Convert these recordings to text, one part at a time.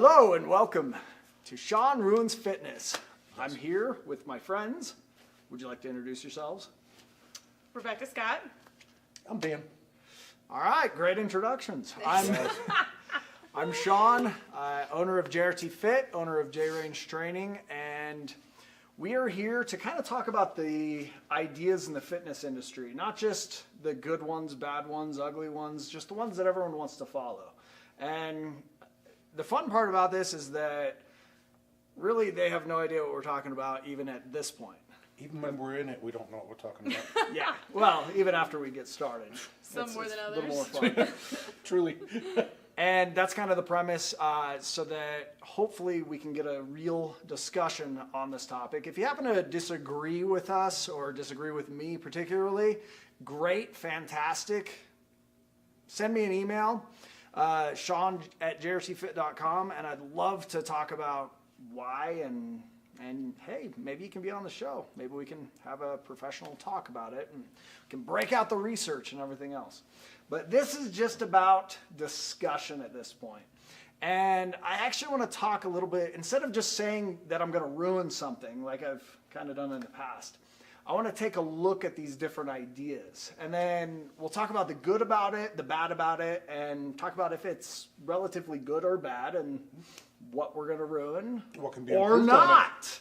Hello and welcome to Sean Ruins Fitness. I'm here with my friends. Would you like to introduce yourselves? Rebecca Scott. I'm Dan. All right, great introductions. I'm Sean, owner of JRT Fit, owner of J Range Training, and we are here to kind of talk about the ideas in the fitness industry, not just the good ones, bad ones, ugly ones, just the ones that everyone wants to follow. And the fun part about this is that really they have no idea what we're talking about even at this point. Even when we're in it, we don't know what we're talking about. Yeah, well, even after we get started. Some more than A little more others. fun. Truly. And that's kind of the premise, so that hopefully we can get a real discussion on this topic. If you happen to disagree with us or disagree with me particularly, great, fantastic. Send me an email, Sean@jrtfit.com, and I'd love to talk about why and hey, maybe you can be on the show. Maybe we can have a professional talk about it and can break out the research and everything else. But this is just about discussion at this point. And I actually want to talk a little bit, instead of just saying that I'm going to ruin something like I've kind of done in the past, I want to take a look at these different ideas. And then we'll talk about the good about it, the bad about it, and talk about if it's relatively good or bad and what we're going to ruin What can be or improved on it. not.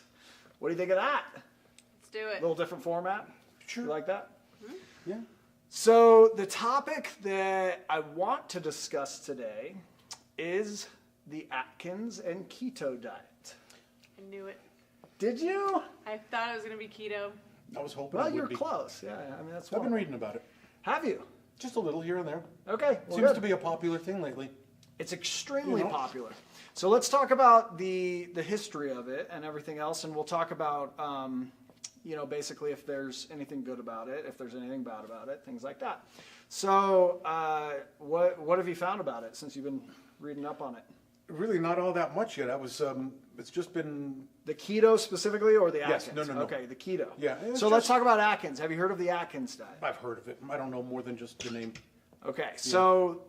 What do you think of that? Let's do A it. little different format? Sure. You like that? Yeah. So the topic that I want to discuss today is the Atkins and Keto Diet. I knew it. Did you? I thought it was going to be keto. I was hoping Well, it would you're be. close. Yeah, I mean, that's I've been one. reading about it. Have you? Just a little here and there. Okay. Well, Seems good. to be a popular thing lately. It's extremely You know? popular. So let's talk about the history of it and everything else, and we'll talk about, basically if there's anything good about it, if there's anything bad about it, things like that. So what have you found about it since you've been reading up on it? Really not all that much yet. I was, it's just been, The keto specifically or the Yes, Atkins? no. Okay, the keto. Yeah, it's So let's just- talk about Atkins. Have you heard of the Atkins diet? I've heard of it. I don't know more than just the name. Okay, so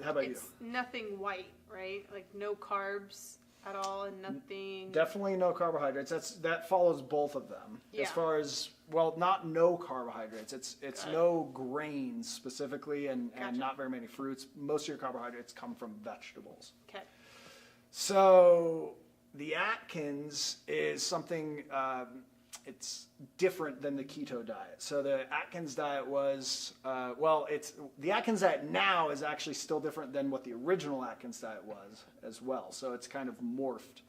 how about It's nothing white, right? Like no carbs at all and nothing. you? Definitely no carbohydrates. That follows both of them. Yeah. As far as, well, not no carbohydrates. It's Got it. no grains specifically and Gotcha. not very many fruits. Most of your carbohydrates come from vegetables. Okay. So the Atkins is something, it's different than the keto diet. So the Atkins diet was, the Atkins diet now is actually still different than what the original Atkins diet was as well. So it's kind of morphed.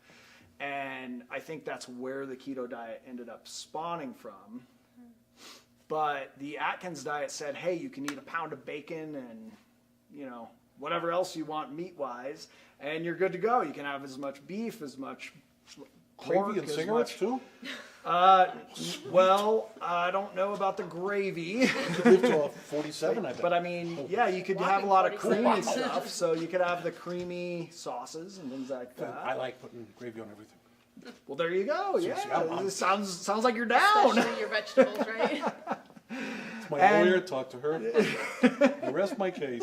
And I think that's where the keto diet ended up spawning from. But the Atkins diet said, hey, you can eat a pound of bacon and, whatever else you want meat-wise, and you're good to go. You can have as much beef, as much pork, Gravy and as cigarettes much. too? Well, I don't know about the gravy, You could live to a 47, I bet. but I mean, yeah, you could have a lot of creamy stuff. So you could have the creamy sauces and things like that. I like putting gravy on everything. Well, there you go. Yeah, Seriously, I'm- it sounds like you're down. Especially your vegetables, right? It's my And- lawyer, talk to her. I rest my case.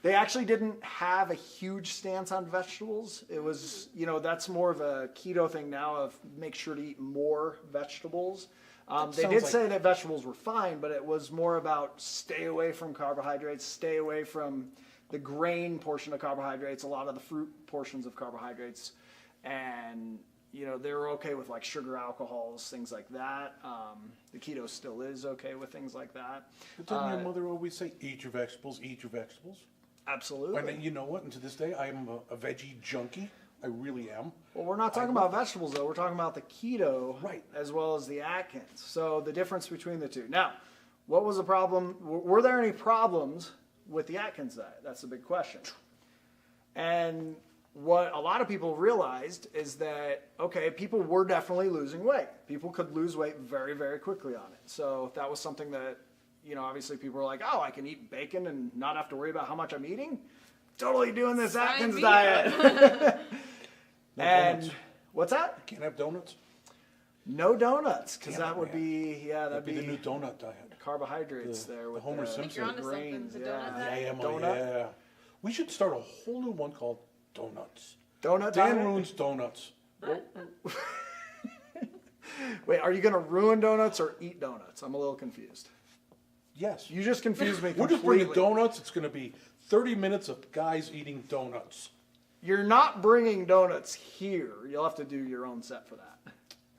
They actually didn't have a huge stance on vegetables. It was, that's more of a keto thing now of make sure to eat more vegetables. They sounds did like- say that vegetables were fine, but it was more about stay away from carbohydrates, stay away from the grain portion of carbohydrates, a lot of the fruit portions of carbohydrates. And, they were okay with like sugar alcohols, things like that. The keto still is okay with things like that. But didn't your mother always say, eat your vegetables, eat your vegetables? Absolutely. And you know what? And to this day, I am a veggie junkie. I really am. Well, we're not talking about vegetables, though. We're talking about the keto Right. as well as the Atkins. So the difference between the two. Now, what was the problem? Were there any problems with the Atkins diet? That's the big question. And what a lot of people realized is that, okay, people were definitely losing weight. People could lose weight very, very quickly on it. So that was something that, obviously people were like, oh, I can eat bacon and not have to worry about how much I'm eating. Totally doing this Sign Atkins me diet. No And donuts. what's that? Can't have donuts. No donuts, because Damn that it, would man. be, That'd be the new donut diet. carbohydrates The- there the with Homer the, Simpson. I think you're onto something, grains. the Yeah. donut I am. Donut. Yeah. We should start a whole new one called donuts. Donut Dan diet? ruins donuts. Wait, are you going to ruin donuts or eat donuts? I'm a little confused. Yes. You just confused me We're completely. just bringing donuts. It's going to be 30 minutes of guys eating donuts. You're not bringing donuts here. You'll have to do your own set for that.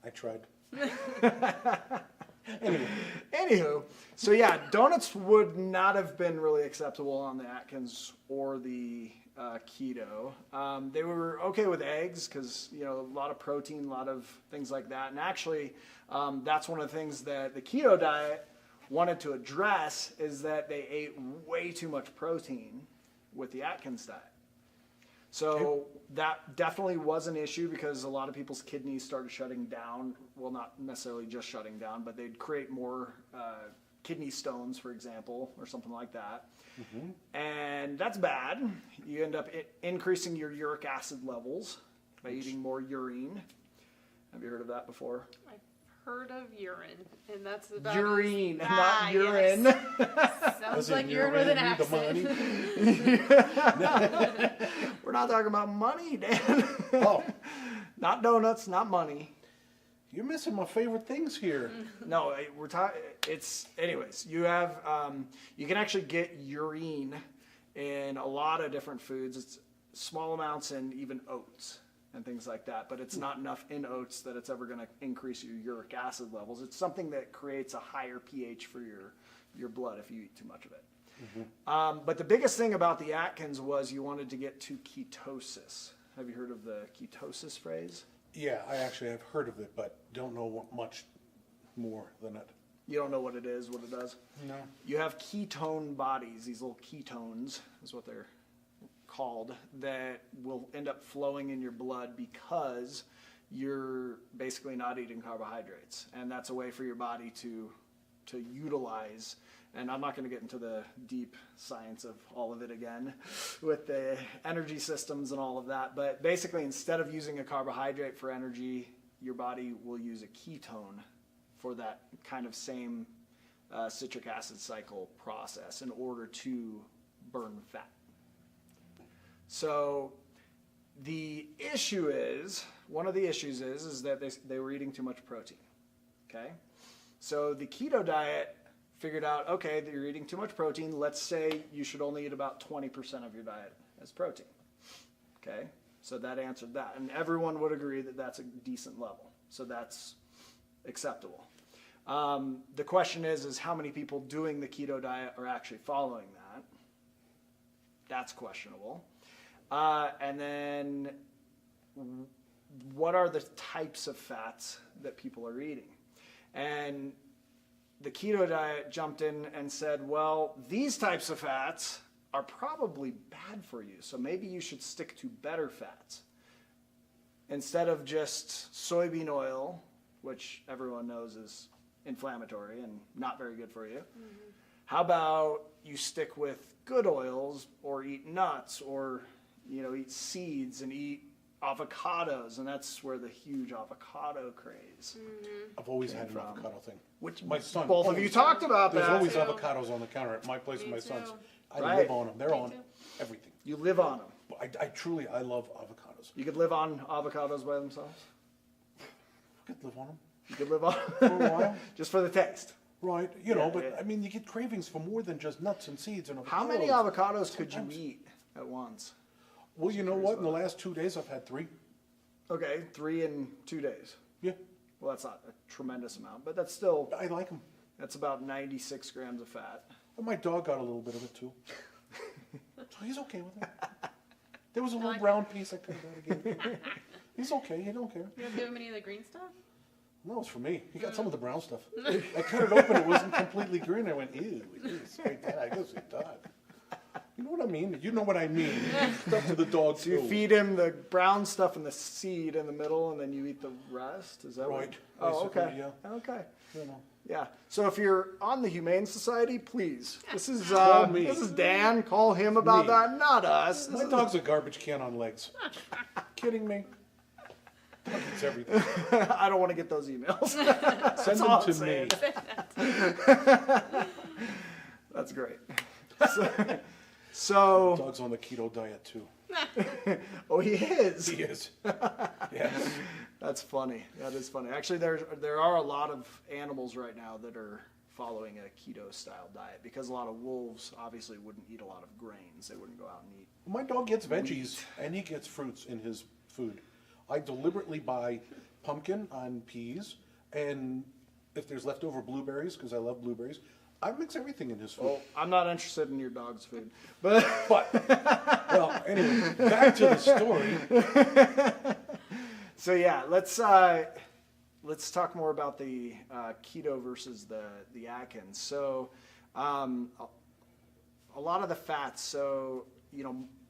I tried. Anyway. Anywho, so yeah, donuts would not have been really acceptable on the Atkins or the keto. They were okay with eggs because, you know, a lot of protein, a lot of things like that. And actually, that's one of the things that the keto diet wanted to address is that they ate way too much protein with the Atkins diet. So that definitely was an issue because a lot of people's kidneys started shutting down. Well, not necessarily just shutting down, but they'd create more kidney stones, for example, or something like that. Mm-hmm. And that's bad. You end up increasing your uric acid levels by eating more urine. Have you heard of that before? I've heard of urine, and that's about Urine, as- not urine. Yes. Sounds As in like you're urine with an ready to accent. the money. We're not talking about money, Dan. Oh, Not donuts, not money. you're missing my favorite things here. No, we're talking. It's anyways. You have you can actually get urine in a lot of different foods. It's small amounts in even oats and things like that. But it's not enough in oats that it's ever going to increase your uric acid levels. It's something that creates a higher pH for your blood if you eat too much of it. Mm-hmm. But the biggest thing about the Atkins was you wanted to get to ketosis. Have you heard of the ketosis phrase? Yeah, I actually have heard of it, but don't know much more than it. You don't know what it is, what it does? No. You have ketone bodies, these little ketones is what they're called, that will end up flowing in your blood because you're basically not eating carbohydrates. And that's a way for your body to utilize, and I'm not going to get into the deep science of all of it again with the energy systems and all of that, but basically instead of using a carbohydrate for energy, your body will use a ketone for that kind of same citric acid cycle process in order to burn fat. So the issue is, one of the issues is that they were eating too much protein, okay? So the keto diet figured out, okay, that you're eating too much protein. Let's say you should only eat about 20% of your diet as protein, okay? So that answered that. And everyone would agree that that's a decent level. So that's acceptable. The question is how many people doing the keto diet are actually following that? That's questionable. And then what are the types of fats that people are eating? And the keto diet jumped in and said, well, these types of fats are probably bad for you, so maybe you should stick to better fats. Instead of just soybean oil, which everyone knows is inflammatory and not very good for you, how about you stick with good oils or eat nuts or, you know, eat seeds and eat avocados, and that's where the huge avocado craze. I've always had an avocado thing. Which My son. both of you talked about There's that. always too. avocados on the counter at my place and Me my son's. too. I Right. live on them. They're Me on too. everything. You live on them. But I truly love avocados. You could live on avocados by themselves. I could live on them You could live on for a while. just for the taste. Right, you know, Yeah, but yeah. I mean, you get cravings for more than just nuts and seeds and avocados. How many avocados could you Sometimes. eat at once? Well, you know what? In the last 2 days, I've had 3. Okay, 3 in 2 days. Yeah, Well, that's not a tremendous amount, but that's still, I like them. that's about 96 grams of fat. And my dog got a little bit of it too. So he's okay with it. There was a little brown piece I cut out again. He's okay, he don't care. You don't give him any of the green stuff? No, it's for me. He got some of the brown stuff. I cut it open, it wasn't completely green. I went, ew, it is. I guess it dog. You know what I mean? You know what I mean. Stuff to the dog So you too. feed him the brown stuff and the seed in the middle, and then you eat the rest? Is that Right, what? Oh, basically, okay. yeah. Okay. You know. Yeah. So if you're on the Humane Society, please. This is Call me. this is Dan. Call him about Me. that, not us. My dog's a garbage can on legs. Kidding me? Dog eats everything. I don't want to get those emails. Send all them I'm to me. saying. That's great. So, Doug's on the keto diet too. oh, he is. He is. Yeah. That's funny. That is funny. Actually, there are a lot of animals right now that are following a keto style diet because a lot of wolves obviously wouldn't eat a lot of grains. They wouldn't go out and eat. My dog gets veggies and he gets fruits in his food. I deliberately buy pumpkin on peas, and if there's leftover blueberries, because I love blueberries, I mix everything in his food. Well, I'm not interested in your dog's food, but Well, anyway, back to the story. so yeah, let's talk more about the keto versus the Atkins. So, a lot of the fats. So,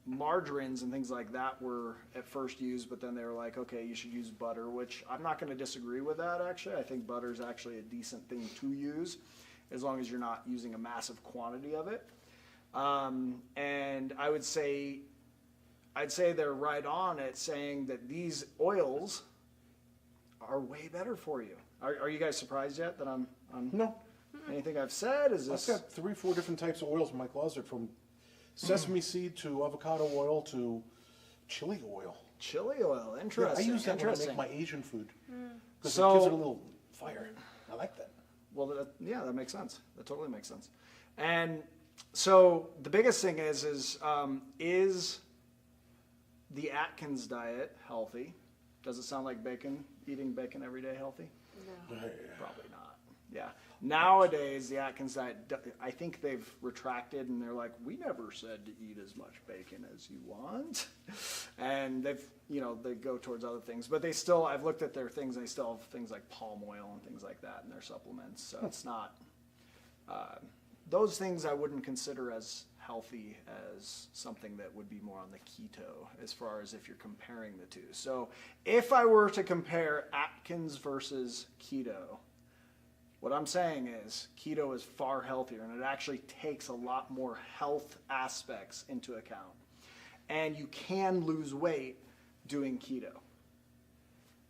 margarines and things like that were at first used, but then they were like, okay, you should use butter, which I'm not going to disagree with that. Actually, I think butter is actually a decent thing to use, as long as you're not using a massive quantity of it. And I'd say they're right on at saying that these oils are way better for you. Are you guys surprised yet that I'm No, anything I've said? Is I've this got 3-4 different types of oils in my closet, from sesame seed to avocado oil to chili oil. chili oil? Yeah, I Interesting. use that when I make Interesting. my Asian food because So- it gives it a little fire. I like that. Well, that makes sense. That totally makes sense. And so the biggest thing is the Atkins diet healthy? Does it sound like eating bacon every day healthy? No. Probably not. Yeah. Nowadays, the Atkins diet, I think they've retracted and they're like, we never said to eat as much bacon as you want. And they go towards other things. But I've looked at their things, they still have things like palm oil and things like that in their supplements. So it's not, those things I wouldn't consider as healthy as something that would be more on the keto, as far as if you're comparing the two. So if I were to compare Atkins versus keto, what I'm saying is keto is far healthier, and it actually takes a lot more health aspects into account. And you can lose weight doing keto.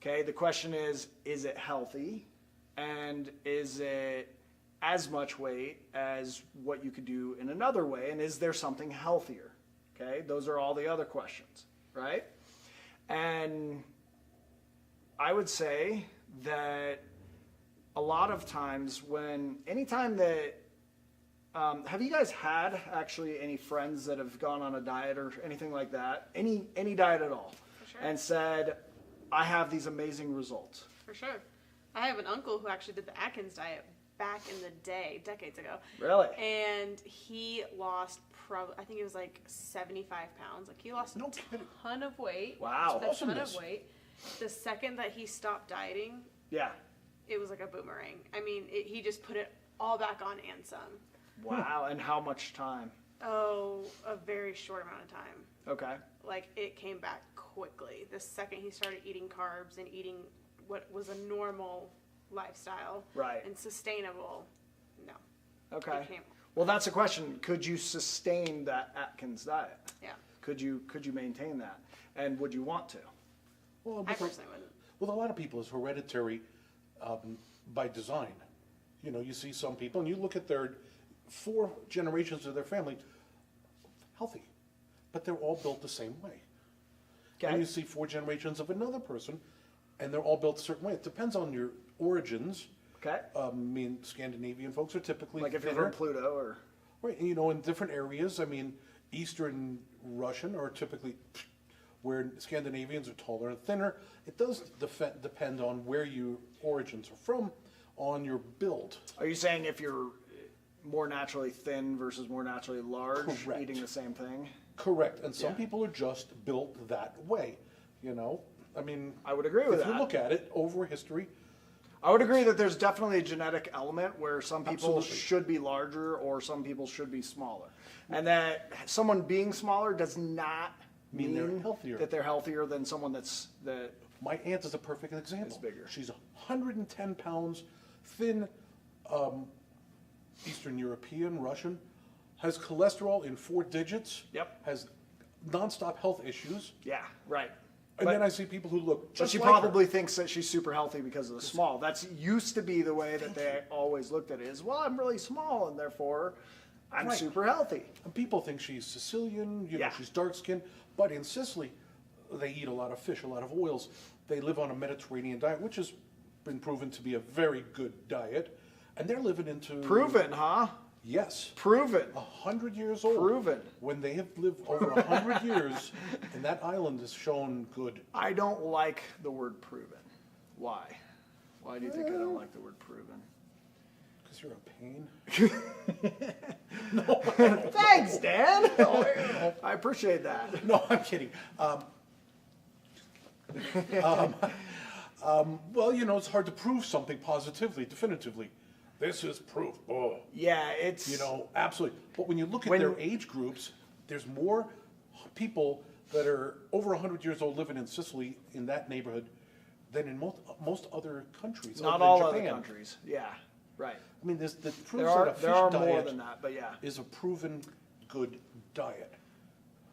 Okay, the question is it healthy? And is it as much weight as what you could do in another way? And is there something healthier? Okay, those are all the other questions, right? And I would say that a lot of times anytime that, have you guys had actually any friends that have gone on a diet or anything like that? Any diet at all? For sure. And said, I have these amazing results. For sure. I have an uncle who actually did the Atkins diet back in the day, decades ago. Really? And he lost I think it was like 75 pounds. Like he lost No a kidding. ton of weight. Wow. A ton Awesomeness. of weight. The second that he stopped dieting, Yeah. it was like a boomerang. I mean, he just put it all back on and some. Wow. And how much time? Oh, a very short amount of time. Okay. Like it came back quickly. The second he started eating carbs and eating what was a normal lifestyle, Right. and sustainable, no. Okay. It came, Well, that's a question. Could you sustain that Atkins diet? yeah. Could you maintain that? And would you want to? Well, I personally wouldn't. with a lot of people, it's hereditary by design. You see some people, and you look at their 4 generations of their family, healthy, but they're all built the same way. Okay. And you see 4 generations of another person, and they're all built a certain way. It depends on your origins. Okay. Scandinavian folks are typically Like if you're thinner. from Pluto or. Right, and, in different areas, Eastern Russian are typically, where Scandinavians are taller and thinner. It does depend on where your origins are from, on your build. Are you saying if you're more naturally thin versus more naturally large, Correct. eating the same thing? Correct, and some Yeah. people are just built that way, I would agree with if that. you look at it over history, I would agree that there's definitely a genetic element where some people Absolutely. should be larger or some people should be smaller. And that someone being smaller does not Mean they're healthier. that they're healthier than someone that my aunt is a perfect example. It's bigger. She's 110 pounds, thin, Eastern European, Russian, has cholesterol in 4 digits. Yep. Has nonstop health issues. yeah, right. And But- then I see people who look But just she like her. probably thinks that she's super healthy because of the small. That's used to be the way that they always looked at it is, well, I'm really small and therefore I'm Right. super healthy. And people think she's Sicilian, Yeah. she's dark skinned, but in Sicily, they eat a lot of fish, a lot of oils. They live on a Mediterranean diet, which has been proven to be a very good diet. And they're living into... Proven, huh? Yes. Proven. 100 years old. Proven. When they have lived over 100 years, and that island is shown good. I don't like the word proven. Why? Why do you think I don't like the word proven? Because you're a pain. Thanks, Dan. I appreciate that. No, I'm kidding. Well, it's hard to prove something positively, definitively. This is proof. Oh, Yeah, it's absolutely. But when you look at When- their age groups, there's more people that are over 100 years old living in Sicily, in that neighborhood, than in most other countries. not other than all other Japan. countries. Yeah, right. I mean, this proves There that are a fish there are more diet than that, but yeah. is a proven good diet.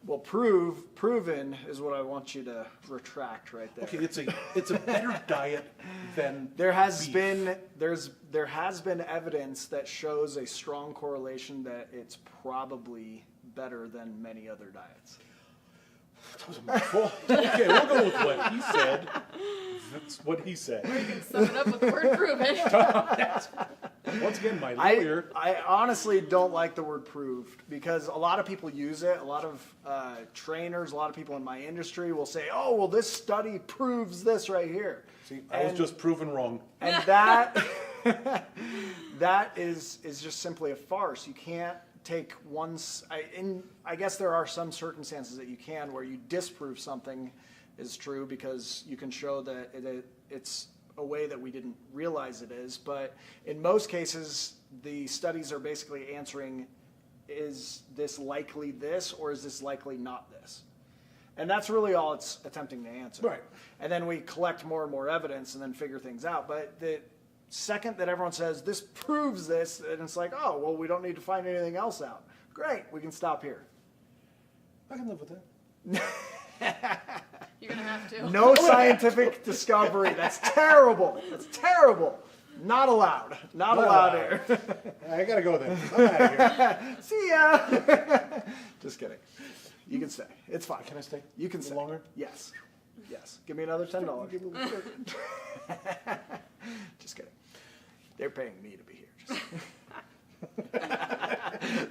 Well, proven is what I want you to retract right there. Okay, it's a better diet than There has beef. been there has been evidence that shows a strong correlation that it's probably better than many other diets. That was a mouthful. Okay, we'll go with what he said. That's what he said. You can sum it up with the word proven. Once again, my lawyer. I honestly don't like the word proved because a lot of people use it. A lot of trainers, a lot of people in my industry will say, "Oh, well, this study proves this right here." See, I was just proven wrong. And that that is just simply a farce. You can't take I guess there are some circumstances that you can where you disprove something is true because you can show that it's a way that we didn't realize it is. But in most cases, the studies are basically answering, is this likely this or is this likely not this? And that's really all it's attempting to answer. Right. And then we collect more and more evidence and then figure things out. But the second that everyone says, this proves this, and it's like, oh, well, we don't need to find anything else out. Great, we can stop here. I can live with that. You're gonna have to. No scientific discovery. That's terrible. That's terrible. Not allowed. Not allowed here. I gotta go then. I'm out of here. See ya. Just kidding. You can stay. It's fine. Can I stay? You can A stay. little longer? Yes. Yes. Give me another $10. Just kidding. They're paying me to be here.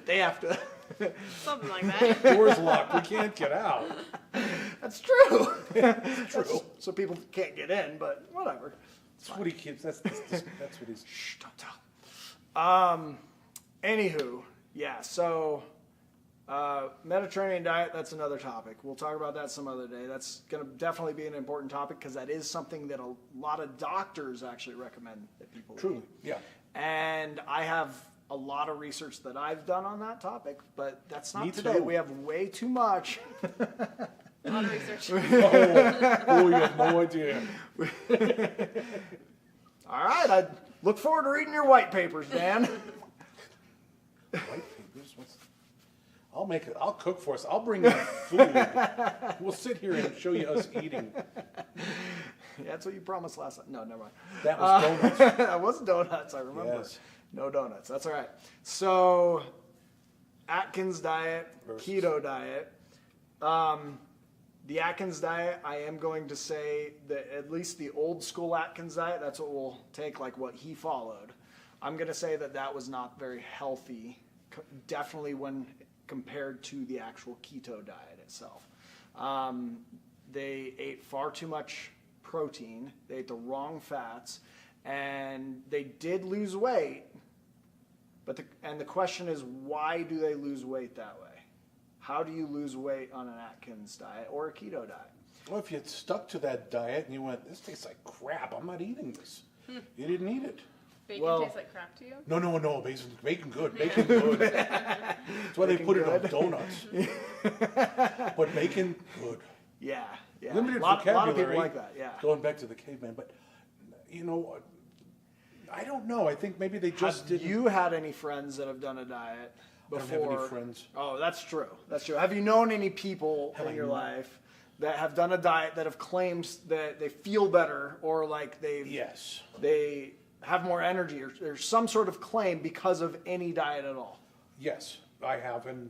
They have to. Something like that. Door's locked. We can't get out. That's true. That's true. So people can't get in, but whatever. That's what he keeps. That's what he's. Shh, don't tell. Anywho, yeah, so Mediterranean diet, that's another topic. We'll talk about that some other day. That's going to definitely be an important topic because that is something that a lot of doctors actually recommend that people Truly, eat. yeah. And I have a lot of research that I've done on that topic, but that's not Me today. too. We have way too much. A lot of research. Oh, you have no idea. All right, I look forward to reading your white papers, Dan. White papers? I'll make it. I'll cook for us. I'll bring you food. We'll sit here and show you us eating. Yeah, that's what you promised last time. No, never mind. That was donuts. That was donuts, I remember. Yes. No donuts. That's all right. So, Atkins diet, Versus. keto diet. The Atkins diet, I am going to say that at least the old school Atkins diet, that's what we'll take, like what he followed. I'm going to say that that was not very healthy, definitely when compared to the actual keto diet itself. They ate far too much protein, they ate the wrong fats, and they did lose weight. But the question is, why do they lose weight that way? How do you lose weight on an Atkins diet or a keto diet? Well, if you had stuck to that diet and you went, this tastes like crap, I'm not eating this. You didn't eat it. Bacon Well- tastes like crap to you? No, bacon good, bacon good. That's why they Bacon put it on good. donuts. But bacon good. Yeah. Limited a lot of vocabulary. people like that, yeah. Going back to the caveman, but I don't know. I think maybe they just Have didn't. you had any friends that have done a diet I before? don't have any friends. Oh, that's true. That's true. Have you known any people in your life that have done a diet that have claimed that they feel better or like Yes. they have more energy or there's some sort of claim because of any diet at all? Yes, I have. And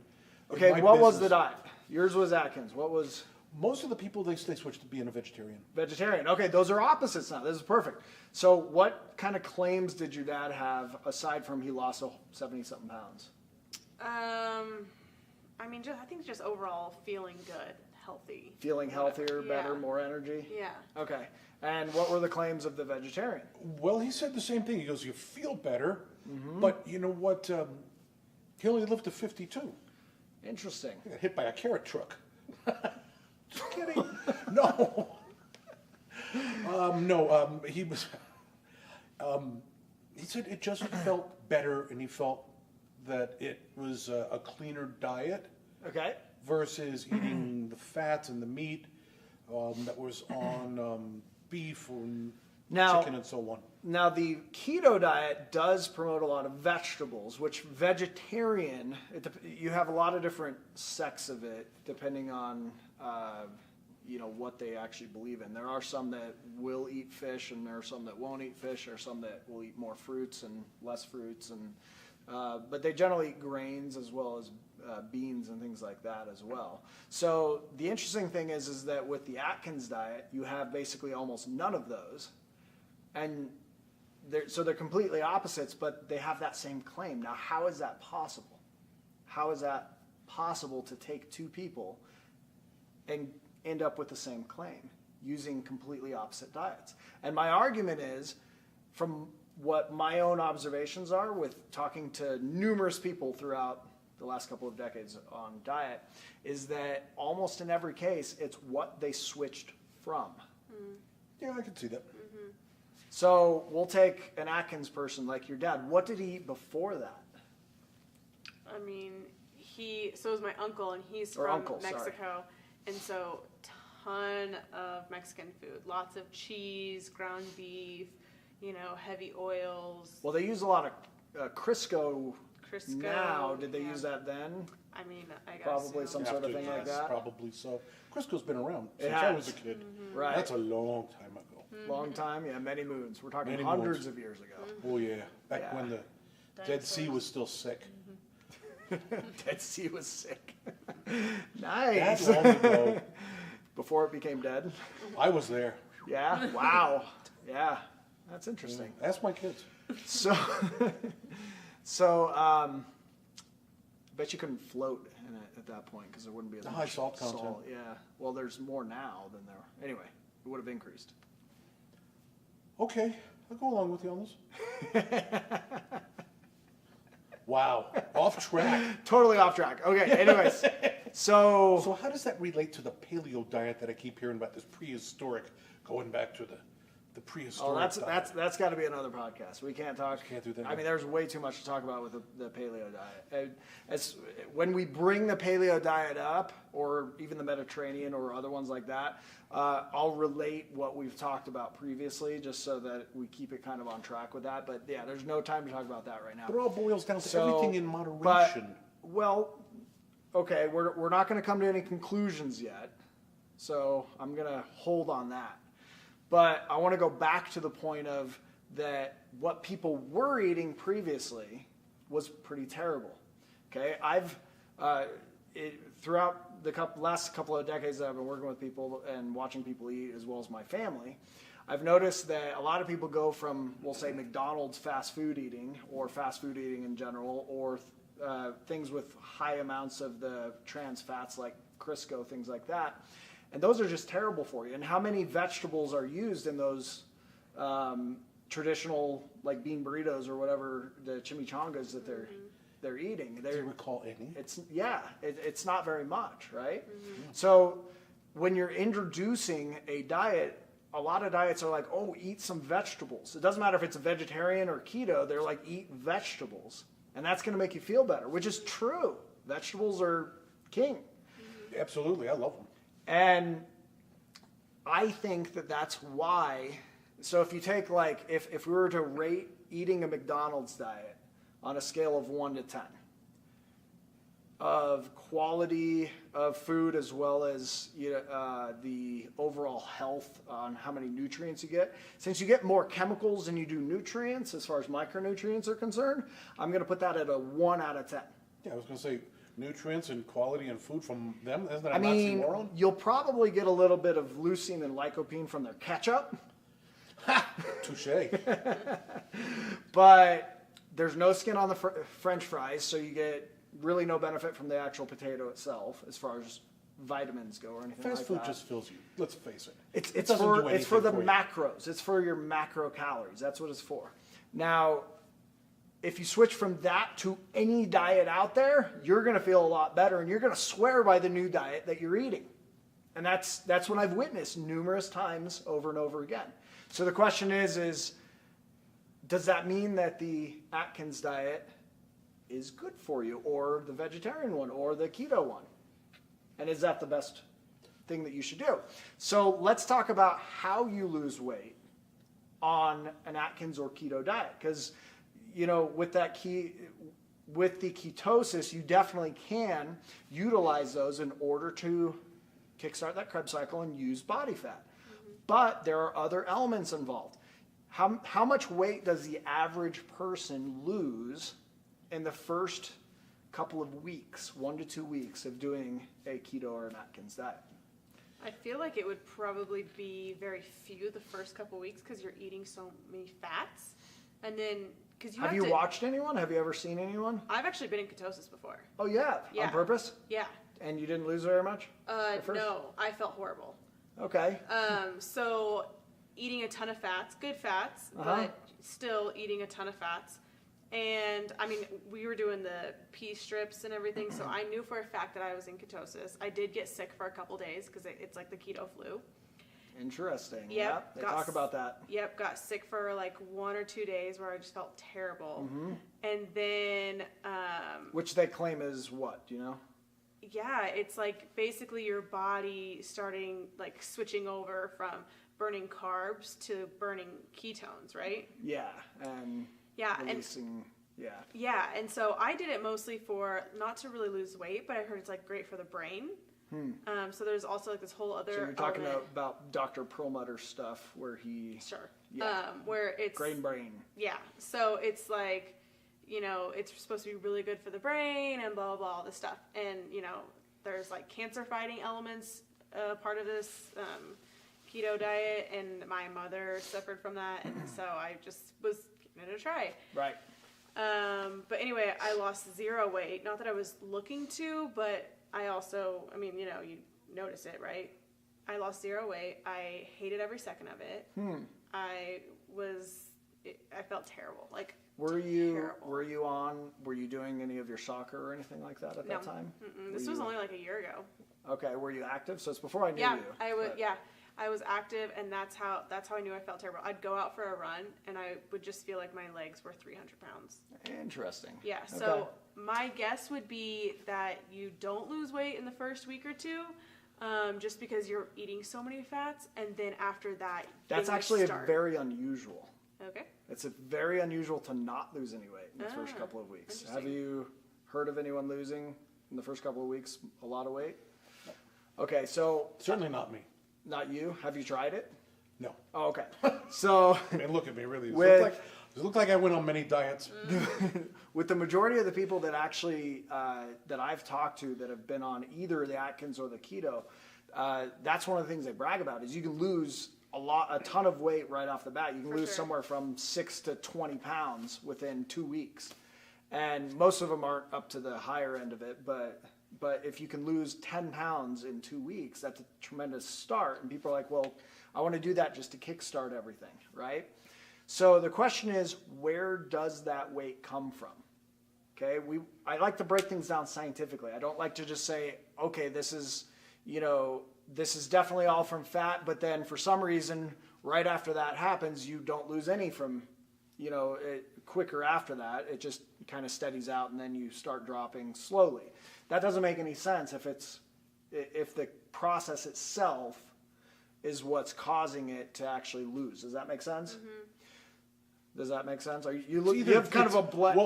in Okay, my what was the business- diet? Yours was Atkins. What was Most of the people, they switched to being a vegetarian. vegetarian? Okay, those are opposites now. This is perfect. So what kind of claims did your dad have aside from he lost 70-something pounds? I mean, I think just overall feeling good, healthy. Feeling healthier, better, Yeah. more energy? Yeah. Okay. And what were the claims of the vegetarian? Well, he said the same thing. He goes, you feel better, Mm-hmm. but you know what? He only lived to 52. Interesting. He got hit by a carrot truck. Just kidding. No. He was. He said it just felt better, and he felt that it was a cleaner diet Okay. versus eating the fats and the meat that was on beef and Now- chicken and so on. Now, the keto diet does promote a lot of vegetables, which vegetarian, you have a lot of different sects of it depending on, what they actually believe in. There are some that will eat fish, and there are some that won't eat fish. There are some that will eat more fruits and less fruits, and but they generally eat grains as well as beans and things like that as well. So the interesting thing is that with the Atkins diet, you have basically almost none of those, and they're completely opposites, but they have that same claim. Now, how is that possible? How is that possible to take two people and end up with the same claim using completely opposite diets? And my argument is, from what my own observations are with talking to numerous people throughout the last couple of decades on diet, is that almost in every case, it's what they switched from. Yeah, I can see that. So we'll take an Atkins person like your dad. What did he eat before that? I mean, so it was my uncle, and he's Or from uncle, sorry. Mexico. And so, ton of Mexican food. Lots of cheese, ground beef, heavy oils. Well, they use a lot of Crisco, Crisco, now. Did they yeah. use that then? I mean, I guess. Probably some sort of After, thing like yes, that? Probably so. Crisco's been around It since I was a has. kid. Right. That's a long time ago. Long time? Yeah, many moons. We're talking Many hundreds moons. of years ago. Oh yeah, back Yeah. when the Dead Sea was still sick. Dead Sea was sick. That Nice. long ago, Before it became dead? I was there. Yeah? Wow. Yeah. That's interesting. Ask my kids. So, I bet you couldn't float in it at that point because there wouldn't be as The much high salt content. Yeah. Well, there's more now than there. Anyway, it would have increased. Okay, I'll go along with you on this. Wow, off track. Totally off track. Okay. Anyways, So how does that relate to the paleo diet that I keep hearing about? This prehistoric, going back to the prehistoric. diet. that's got to be another podcast. We can't talk. Can't do that I now. mean, there's way too much to talk about with the paleo diet. When we bring the paleo diet up, or even the Mediterranean or other ones like that, I'll relate what we've talked about previously, just so that we keep it kind of on track with that. But yeah, there's no time to talk about that right now. But it all boils down to So, everything in moderation. but- Well, okay, we're not going to come to any conclusions yet, so I'm going to hold on that. But I want to go back to the point of that what people were eating previously was pretty terrible. Okay, throughout the last couple of decades that I've been working with people and watching people eat, as well as my family, I've noticed that a lot of people go from, we'll say, McDonald's fast food eating, or fast food eating in general, or things with high amounts of the trans fats like Crisco, things like that. And those are just terrible for you. And how many vegetables are used in those traditional, like bean burritos or whatever, the chimichangas that they're eating? do you recall any? It's not very much, right? So when you're introducing a diet, a lot of diets are like, oh, eat some vegetables. It doesn't matter if it's a vegetarian or keto, they're like, eat vegetables. And that's going to make you feel better, which is true. Vegetables are king. Absolutely, I love them. And I think that that's why. So if you take, like, if we were to rate eating a McDonald's diet on a scale of 1 to 10, of quality of food as well as the overall health on how many nutrients you get. Since you get more chemicals than you do nutrients, as far as micronutrients are concerned, I'm going to put that at a 1 out of 10. Yeah, I was going to say nutrients and quality and food from them. Isn't that a I mean, oxymoron? you'll probably get a little bit of leucine and lycopene from their ketchup, Touche. but there's no skin on the French fries, so you get really no benefit from the actual potato itself as far as vitamins go or anything Fast like food that. just fills you. Let's face it. It's doesn't do for the anything for you. macros. It's for your macro calories. That's what it's for. Now, if you switch from that to any diet out there, you're going to feel a lot better, and you're going to swear by the new diet that you're eating. And that's what I've witnessed numerous times over and over again. So the question is does that mean that the Atkins diet is good for you, or the vegetarian one, or the keto one? And is that the best thing that you should do? So let's talk about how you lose weight on an Atkins or keto diet. Because, you know, with the ketosis, you definitely can utilize those in order to kickstart that Krebs cycle and use body fat. But there are other elements involved. How much weight does the average person lose in the first couple of weeks, 1 to 2 weeks of doing a keto or an Atkins diet? I feel like it would probably be very few the first couple weeks because you're eating so many fats, and then because Have you watched anyone? Have you ever seen anyone? I've actually been in ketosis before. Oh yeah, Yeah. on purpose? Yeah. And you didn't lose very much? at first? No, I felt horrible. Okay. So eating a ton of fats, good fats, but still eating a ton of fats. And I mean, we were doing the pea strips and everything, so I knew for a fact that I was in ketosis. I did get sick for a couple days because it's like the keto flu. Interesting. Yep, They talk about that. Yep, got sick for like 1 or 2 days where I just felt terrible. And then, Which they claim is what? Do you know? yeah, it's like basically your body starting like switching over from burning carbs to burning ketones, right? Yeah. And Yeah, and releasing. Yeah. yeah, and so I did it mostly for not to really lose weight, but I heard it's like great for the brain. So there's also like this whole other. So you're talking element. about Dr. Perlmutter's stuff where he. Sure. Yeah. Where it's Brain. Yeah. So it's like, you know, it's supposed to be really good for the brain and blah, blah, blah, all this stuff. And, you know, there's like cancer fighting elements part of this keto diet. And my mother suffered from that. And so I just was giving it a try. Right. But anyway, I lost 0 weight. Not that I was looking to, but I also, I mean, you know, you notice it, right? I lost 0 weight. I hated every second of it. I felt terrible. Like, Were terrible. you doing any of your soccer or anything like that at No. that time? This was only like a year ago. Okay. Were you active? So it's before I knew Yeah, you. I was. but- Yeah, I was active, and that's how I knew I felt terrible. I'd go out for a run, and I would just feel like my legs were 300 pounds. Interesting. Yeah. Okay. So my guess would be that you don't lose weight in the first week or two, just because you're eating so many fats, and then after that, That's then you actually start. very unusual. Okay. It's very unusual to not lose any weight in the first couple of weeks. Have interesting. you heard of anyone losing in the first couple of weeks a lot of weight? Okay, so Certainly not me. not you. Have you tried it? No. Oh, okay. So I mean, look at me, really. With- It looked like I went on many diets. with the majority of the people that actually that I've talked to that have been on either the Atkins or the keto, that's one of the things they brag about is you can lose a ton of weight right off the bat. You can For lose sure. somewhere from 6 to 20 pounds within 2 weeks, and most of them aren't up to the higher end of it. But if you can lose 10 pounds in 2 weeks, that's a tremendous start. And people are like, well, I want to do that just to kickstart everything, right? So the question is, where does that weight come from? Okay, I like to break things down scientifically. I don't like to just say, okay, this is definitely all from fat, but then for some reason, right after that happens, you don't lose any from, quicker after that. It just kind of steadies out, and then you start dropping slowly. That doesn't make any sense if the process itself is what's causing it to actually lose. Does that make sense? Does that make sense? You have kind of a blank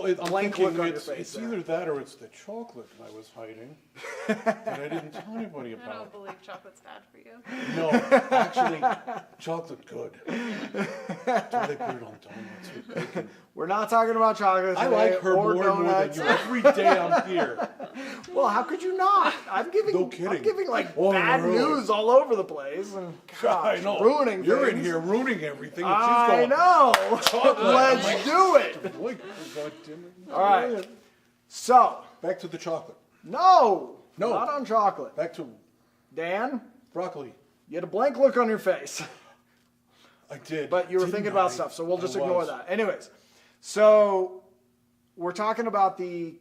look on your face. It's there. either that or it's the chocolate I was hiding. that I didn't tell anybody I don't about. believe chocolate's bad for you. No, actually, chocolate good. That's why they put it on donuts with bacon. We're not talking about chocolate I today like her or more than donuts. you. Every day I'm here. Well, how could you not? I'm giving, No kidding. I'm giving like Oh, bad really? news all over the place, and gosh, I know. ruining You're things. in here ruining everything. And I she's going, know. chocolate. Let's do it. Boy, God damn it. All right. So, Back to the chocolate. no, No. not on chocolate. Back to Dan, broccoli. you had a blank look on your face, I did. but you were didn't thinking about I? stuff, so we'll just I ignore was. that. Anyways, so we're talking about the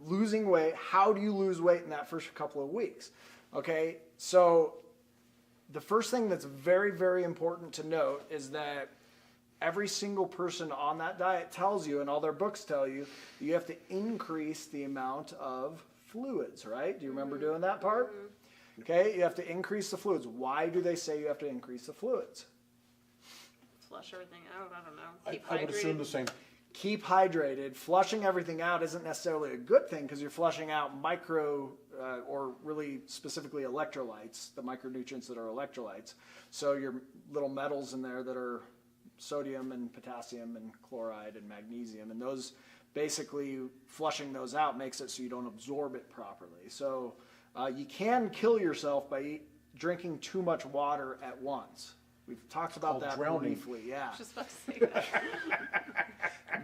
losing weight. How do you lose weight in that first couple of weeks? Okay, so the first thing that's very, very important to note is that every single person on that diet tells you, and all their books tell you, you have to increase the amount of fluids, right? Do you remember doing that part? Okay, you have to increase the fluids. Why do they say you have to increase the fluids? Flush everything out. I don't know. Keep I would assume the hydrated. same. Keep hydrated. Flushing everything out isn't necessarily a good thing because you're flushing out or really specifically electrolytes, the micronutrients that are electrolytes. So your little metals in there that are sodium and potassium and chloride and magnesium, and those basically flushing those out makes it so you don't absorb it properly. So you can kill yourself by drinking too much water at once. We've talked about called that drowning. briefly. Yeah. Just about to say that.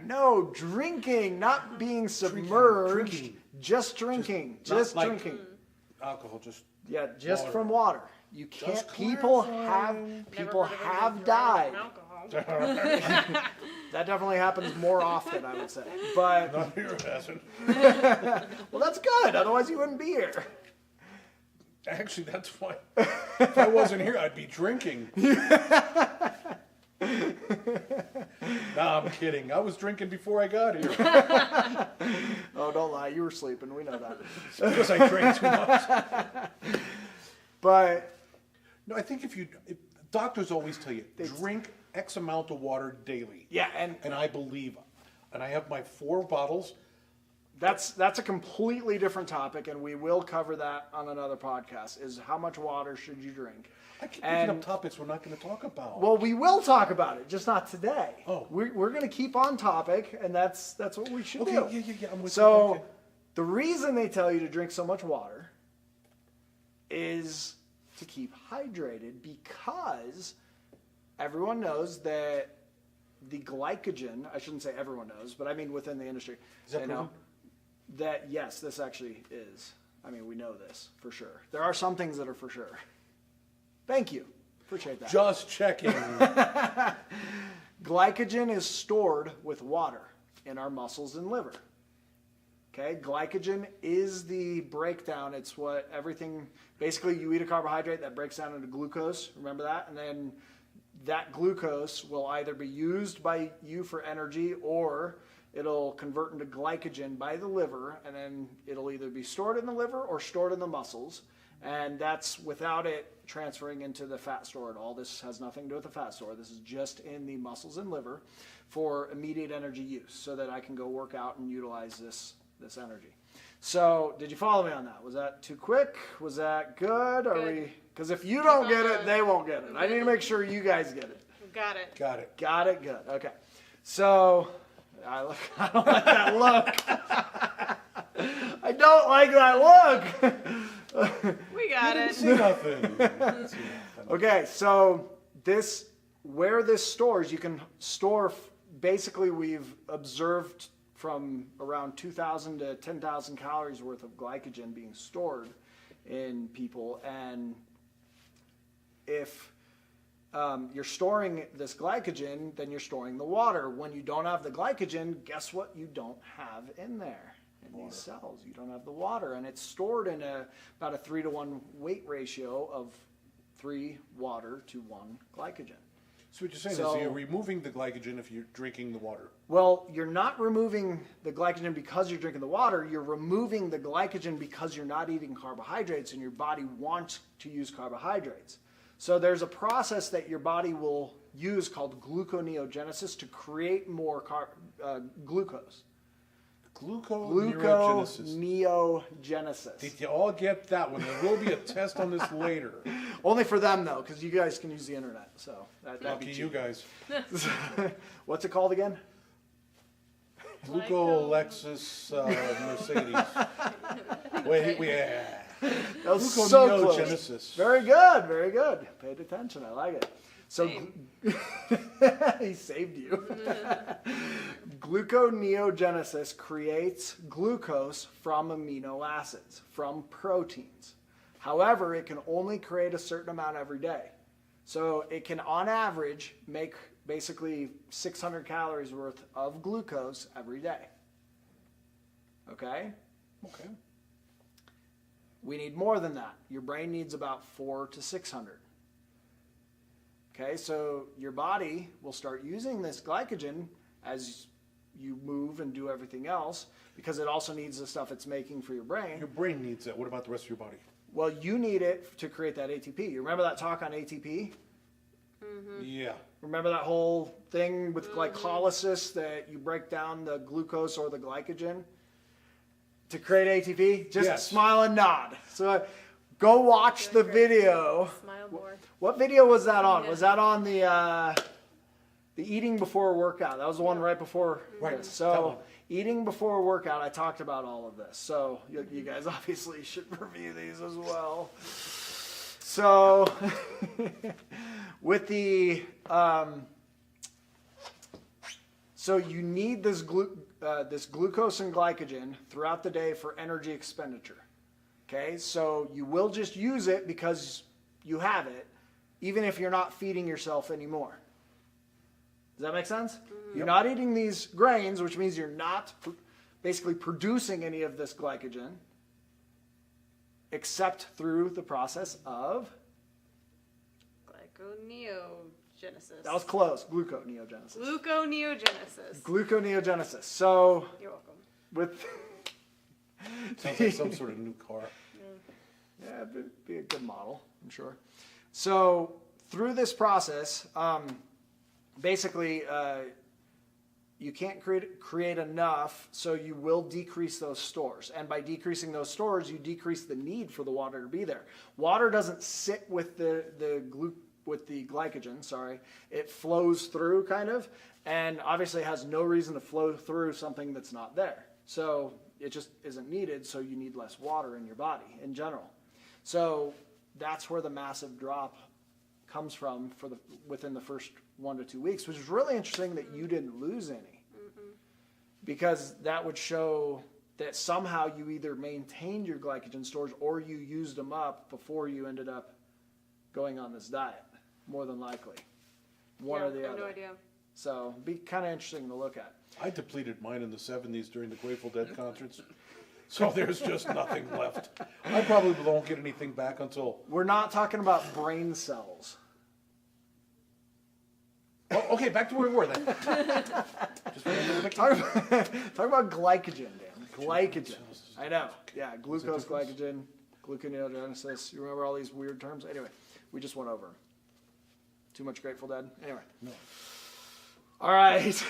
No, drinking, not being submerged. Drinking. Just drinking. Just not Just like- drinking. Alcohol, just Yeah, just water. from water. You can't. Just People clarifying. people Never heard of anyone have drowning died. from alcohol. That definitely happens more often, I would say. But not here it hasn't. well, that's good. Otherwise, you wouldn't be here. Actually, that's why. If I wasn't here, I'd be drinking. Nah, I'm kidding. I was drinking before I got here Oh, don't lie. You were sleeping. We know that. because I drank too much. But No, I think if doctors always tell you drink X amount of water daily, yeah, and and I believe it. And I have my 4 bottles. that's a completely different topic, and we will cover that on another podcast. Is how much water should you drink? I keep picking And- up topics we're not going to talk about. Well, we will talk about it, just not today. Oh. We're going to keep on topic, and that's what we should okay, do. yeah, I'm with you. So Okay. the reason they tell you to drink so much water is to keep hydrated, because everyone knows that the glycogen, I shouldn't say everyone knows, but I mean within the industry, Is that they know proven? that yes, this actually is. I mean, we know this for sure. There are some things that are for sure. Thank you. Appreciate that. Just checking. Glycogen is stored with water in our muscles and liver. Okay, glycogen is the breakdown. It's what everything, basically you eat a carbohydrate that breaks down into glucose, remember that? And then that glucose will either be used by you for energy, or it'll convert into glycogen by the liver, and then it'll either be stored in the liver or stored in the muscles. And that's without it transferring into the fat store at all. This has nothing to do with the fat store. This is just in the muscles and liver for immediate energy use, so that I can go work out and utilize this energy. So, did you follow me on that? Was that too quick? Was that good? Are Good. we? Because if you don't get it, they won't get it. I need to make sure you guys get it. Got it. Got it. Got it. Good. Okay. So, I don't like that look. I don't like that look. We got Didn't it. see nothing. Didn't see nothing. Okay, so where this stores, you can store, basically we've observed from around 2,000 to 10,000 calories worth of glycogen being stored in people. And if you're storing this glycogen, then you're storing the water. When you don't have the glycogen, guess what you don't have in there? In these cells, you don't have the water, and it's stored in about a 3-to-1 weight ratio of 3 water to 1 glycogen. So what you're saying So- is you're removing the glycogen if you're drinking the water. Well, you're not removing the glycogen because you're drinking the water. You're removing the glycogen because you're not eating carbohydrates, and your body wants to use carbohydrates. So there's a process that your body will use called gluconeogenesis to create more glucose. Gluconeogenesis. Gluconeogenesis. Did you all get that one? There will be a test on this later. Only for them, though, because you guys can use the internet. So that'd be Lucky you guys. What's it called again? Glucolexis Mercedes. Wait, yeah. That was so close. Gluconeogenesis. Very good, very good. Paid attention. I like it. So he saved you. Gluconeogenesis creates glucose from amino acids, from proteins. However, it can only create a certain amount every day. So it can, on average, make basically 600 calories worth of glucose every day. Okay? Okay. We need more than that. Your brain needs about 400 to 600. Okay, so your body will start using this glycogen as you move and do everything else because it also needs the stuff it's making for your brain. Your brain needs that. What about the rest of your body? Well, you need it to create that ATP. You remember that talk on ATP? Mm-hmm. Yeah. Remember that whole thing with glycolysis that you break down the glucose or the glycogen to create ATP? Just Yes. smile and nod. So go watch the video. Smile more. What video was that on? Yeah. Was that on the eating before workout? That was the one right before. Right. This. That one. So eating before workout, I talked about all of this. So you guys obviously should review these as well. So with the so you need this glucose and glycogen throughout the day for energy expenditure. Okay, so you will just use it because you have it, even if you're not feeding yourself anymore. Does that make sense? Mm-hmm. You're not eating these grains, which means you're not basically producing any of this glycogen, except through the process of... Gluconeogenesis. That was close. Gluconeogenesis. Gluconeogenesis. Gluconeogenesis. So You're welcome. with... Sounds like some sort of new car. Yeah, it'd be a good model, I'm sure. So through this process, basically, you can't create enough, so you will decrease those stores. And by decreasing those stores, you decrease the need for the water to be there. Water doesn't sit with the glycogen, sorry. It flows through, kind of, and obviously has no reason to flow through something that's not there. So it just isn't needed, so you need less water in your body in general. So that's where the massive drop comes from within the first 1 to 2 weeks, which is really interesting that you didn't lose any. Because that would show that somehow you either maintained your glycogen stores or you used them up before you ended up going on this diet, more than likely. One or the other. I have no idea. So it'd be kind of interesting to look at. I depleted mine in the 70s during the Grateful Dead concerts. So there's just nothing left. I probably won't get anything back until... We're not talking about brain cells. Oh, okay, back to where we were then. Just Talk about glycogen, Dan. Glycogen. I know. Yeah, glucose, glycogen, gluconeogenesis. You remember all these weird terms? Anyway, we just went over them. Too much Grateful Dead? Anyway. No. All right.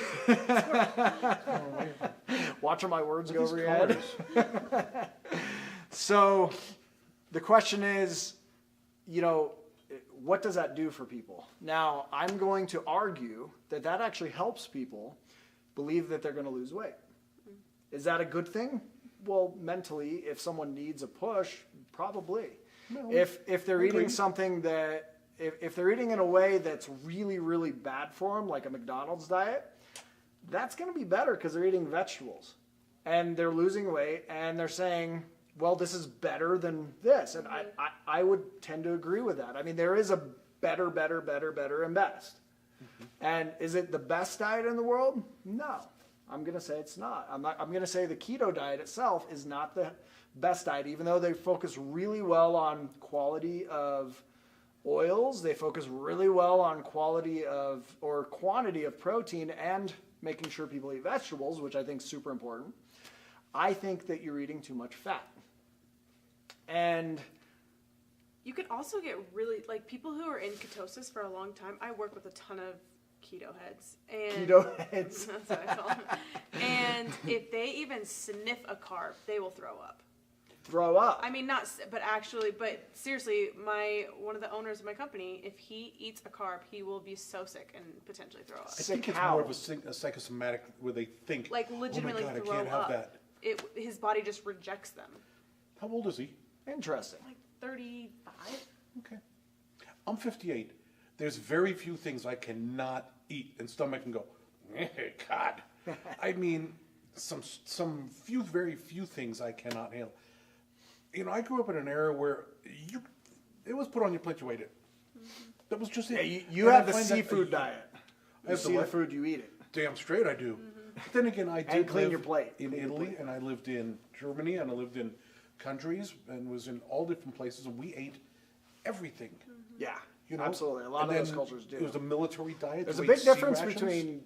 Watching my words go over your head. So the question is, what does that do for people? Now, I'm going to argue that actually helps people believe that they're going to lose weight. Is that a good thing? Well, mentally, if someone needs a push, probably. No, if they're eating something that, if they're eating in a way that's really, really bad for them, like a McDonald's diet, that's going to be better because they're eating vegetables. And they're losing weight, and they're saying, well, this is better than this. And I would tend to agree with that. I mean, there is a better, and best. Mm-hmm. And is it the best diet in the world? No. I'm going to say it's not. I'm going to say the keto diet itself is not the best diet, even though they focus really well on quality of oils. They focus really well on quality of or quantity of protein and making sure people eat vegetables, which I think is super important. I think that you're eating too much fat. And you could also get really, like, people who are in ketosis for a long time. I work with a ton of keto heads. And Keto heads. That's what I call them. And if they even sniff a carb, they will throw up. Throw up. I mean, but seriously, one of the owners of my company, if he eats a carb, he will be so sick and potentially throw up. I think it's more of a psychosomatic where they think, Like legitimately oh my God, throw I can't up. have that. His body just rejects them. How old is he? Interesting. Like 35. Okay. I'm 58. There's very few things I cannot eat and stomach and go, God. I mean, very few things I cannot handle. You know, I grew up in an era where it was put on your plate, you ate it. That was just it. Yeah, you have the seafood diet. You have see the food, you eat it. Damn straight I do. But then again, I did And clean live your plate. in Clean your Italy, plate. and I lived in Germany, and I lived in countries, and was in all different places, and we ate everything. Yeah, You know? absolutely. A lot And of those then cultures do. It was a military diet. There's a we big ate sea difference rations. between,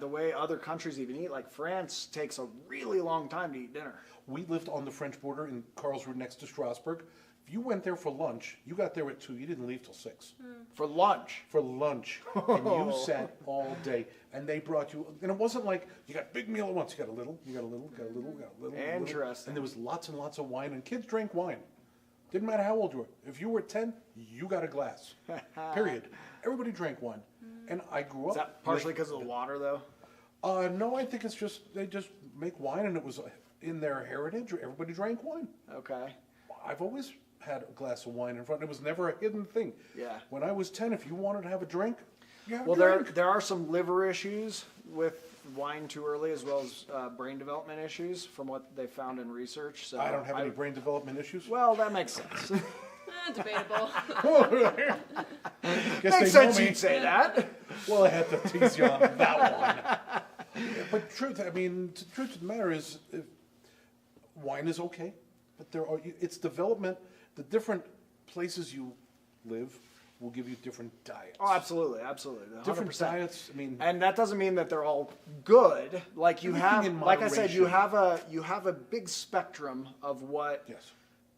the way other countries even eat. Like France takes a really long time to eat dinner. We lived on the French border in Karlsruhe next to Strasbourg. If you went there for lunch, you got there at 2. You didn't leave till 6. For lunch. For lunch. And you sat all day. And they brought you, and it wasn't like you got a big meal at once. You got a little, you got a little, got a little, got a little. Interesting. And there was lots and lots of wine, and kids drank wine. Didn't matter how old you were. If you were 10, you got a glass. Period. Everybody drank wine. And I grew up. Is that partially because of the water, though? No, I think it's just, they just make wine, and it was in their heritage. Everybody drank wine. Okay. I've always had a glass of wine in front. It was never a hidden thing. Yeah. When I was 10, if you wanted to have a drink, you have Well, a drink. there are some liver issues with wine too early, as well as brain development issues, from what they found in research. So I don't have any brain development issues. Well, that makes sense. Debatable. Guess Makes they know sense me. you'd say that. Well, I had to tease you on that one. But truth, I mean, the truth of the matter is, wine is okay, but it's development. The different places you live will give you different diets. Oh, absolutely, absolutely. 100%. Different diets. I mean, And that doesn't mean that they're all good. Like you Everything have, in like I said, you moderation. have a big spectrum of what yes.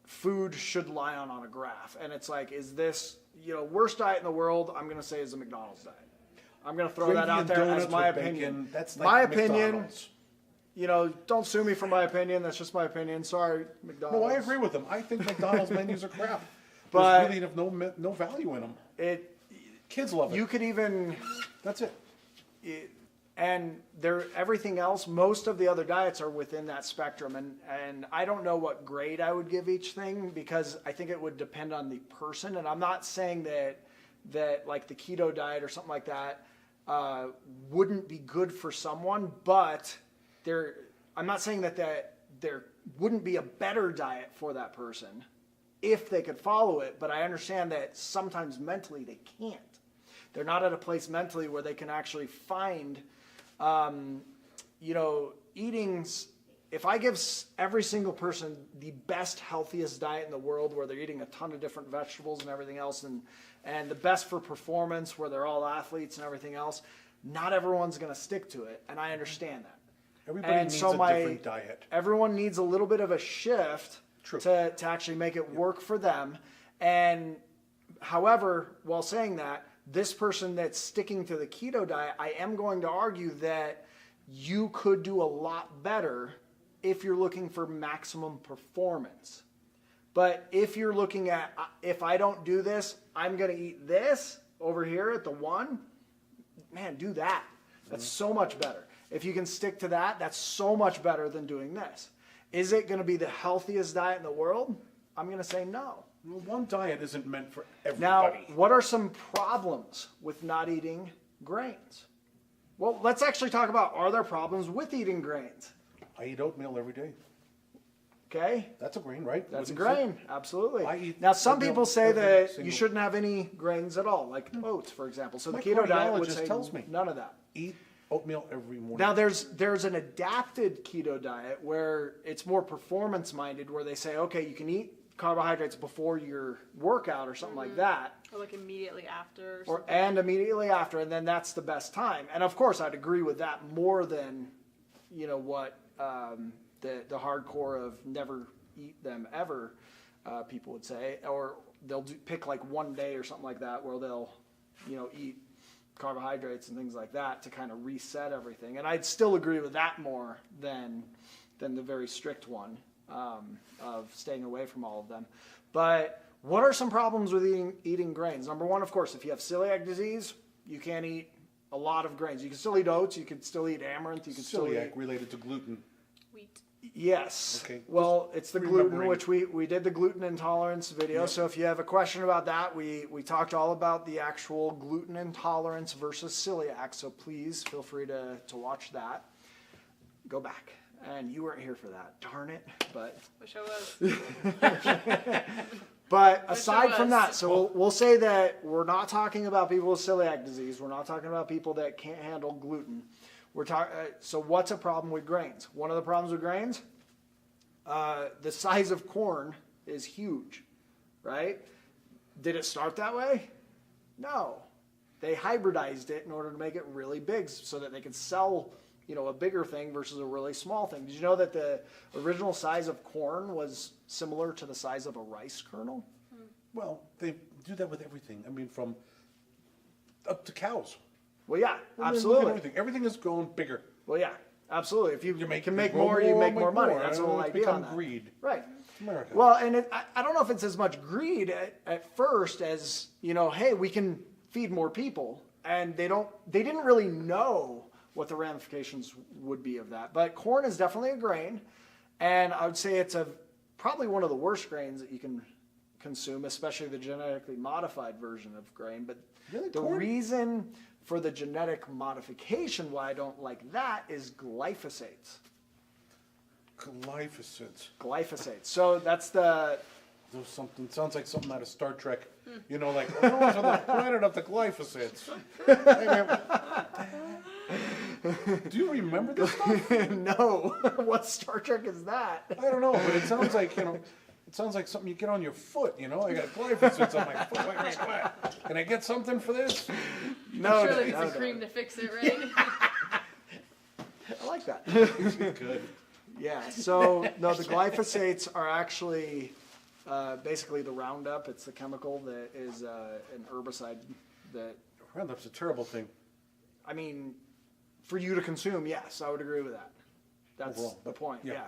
food should lie on a graph, and it's like, is this worst diet in the world? I'm going to say is the McDonald's diet. I'm going to throw Gravy that out and there as donuts my with opinion. bacon, that's like my opinion. McDonald's. Don't sue me for my opinion. That's just my opinion. Sorry, McDonald's. No, I agree with them. I think McDonald's menus are crap. But- There's really no value in them. Kids love it. You could even. That's it. And everything else, most of the other diets are within that spectrum, and I don't know what grade I would give each thing, because I think it would depend on the person. And I'm not saying that like the keto diet or something like that wouldn't be good for someone, but I'm not saying that there wouldn't be a better diet for that person if they could follow it. But I understand that sometimes mentally they can't. They're not at a place mentally where they can actually find, eating. If I give every single person the best, healthiest diet in the world, where they're eating a ton of different vegetables and everything else, and the best for performance, where they're all athletes and everything else, not everyone's going to stick to it, and I understand that. Everybody And needs so a different diet. Everyone needs a little bit of a shift True. to actually make it work for them. And however, while saying that, this person that's sticking to the keto diet, I am going to argue that you could do a lot better if you're looking for maximum performance. But if you're looking at, if I don't do this, I'm going to eat this over here at the one, man, do that. That's so much better. If you can stick to that, that's so much better than doing this. Is it going to be the healthiest diet in the world? I'm going to say no. Well, one diet isn't meant for Now, everybody. what are some problems with not eating grains? Well, let's actually talk about, are there problems with eating grains? I eat oatmeal every day. Okay? That's a grain, right? That's a Wouldn't you say? grain, absolutely. I eat Now, some oatmeal people say every that you single- shouldn't have any grains at all, like oats, for example. So My the keto diet would cardiologist say tells me. none of that. Eat oatmeal every morning. Now, there's an adapted keto diet where it's more performance-minded, where they say, okay, you can eat carbohydrates before your workout or something like that, Or like immediately after. and immediately after, and then that's the best time. And of course, I'd agree with that more than, what the hardcore of never eat them ever people would say, or they'll pick like one day or something like that where they'll, eat carbohydrates and things like that to kind of reset everything. And I'd still agree with that more than the very strict one of staying away from all of them. But what are some problems with eating grains? Number one, of course, if you have celiac disease, you can't eat a lot of grains. You can still eat oats, you can still eat amaranth, you can still eat... Celiac related to gluten. Wheat. Yes. Okay. Well, it's the gluten, remembering. which we did the gluten intolerance video. Yep. So if you have a question about that, we talked all about the actual gluten intolerance versus celiac. So please feel free to watch that. Go back. And you weren't here for that. Darn it. But Wish I was. But Wish aside I from was. that, so we'll say that we're not talking about people with celiac disease. We're not talking about people that can't handle gluten. We're talking. So what's a problem with grains? One of the problems with grains, the size of corn is huge, right? Did it start that way? No. They hybridized it in order to make it really big so that they could sell, a bigger thing versus a really small thing. Did you know that the original size of corn was similar to the size of a rice kernel? Well, they do that with everything. I mean, from up to cows. Well, yeah, Well, look at absolutely. everything. Everything is growing bigger. Well, yeah, absolutely. If you make- can make grow more, you more, make make more money. more. That's the I whole know, it's idea on become that. greed. Right. America. Well, and I don't know if it's as much greed at first as, hey, we can feed more people. And they didn't really know what the ramifications would be of that. But corn is definitely a grain. And I would say it's probably one of the worst grains that you can consume, especially the genetically modified version of grain. But Really? the Corn? reason for the genetic modification why I don't like that is glyphosates. Glyphosate. So that's the... There's something. Sounds like something out of Star Trek. Like, oh, no, it's on the planet of the glyphosates. Hey, man. Do you remember this stuff? No. What Star Trek is that? I don't know, but it sounds like, it sounds like something you get on your foot, I got glyphosates on my foot. Wait. Can I get something for this? No, Surely no, it's a no. cream to fix it, right? I like that. Good. Yeah, so no, the glyphosates are actually basically the Roundup. It's the chemical that is an herbicide that, Roundup's a terrible thing. I mean, for you to consume, yes, I would agree with that. That's Overall, the point, yeah.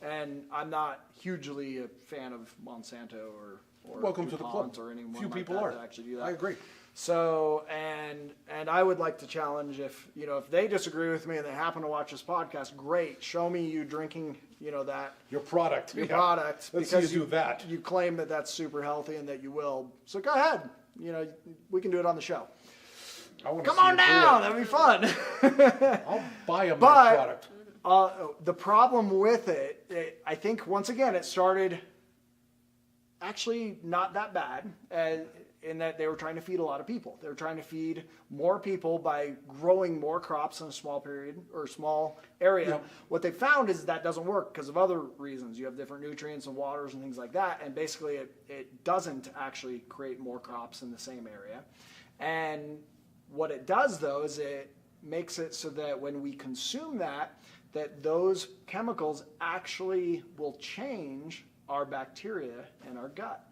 And I'm not hugely a fan of Monsanto or Welcome to the DuPont club. or anyone Few like people that are. that actually do that. I agree. So, and I would like to challenge if they disagree with me and they happen to watch this podcast, great. Show me you drinking, that Your product. your Yeah. product Let's see you do that. You claim that that's super healthy and that you will. So go ahead. We can do it on the show. I wanna Come see on you do down. it. That'd be fun. I'll buy a But- product. The problem with it, I think once again, it started actually not that bad, in that they were trying to feed a lot of people. They were trying to feed more people by growing more crops in a small period or small area. Yep. What they found is that doesn't work because of other reasons. You have different nutrients and waters and things like that, and basically it doesn't actually create more crops in the same area. And what it does though is it makes it so that when we consume that those chemicals actually will change our bacteria in our gut.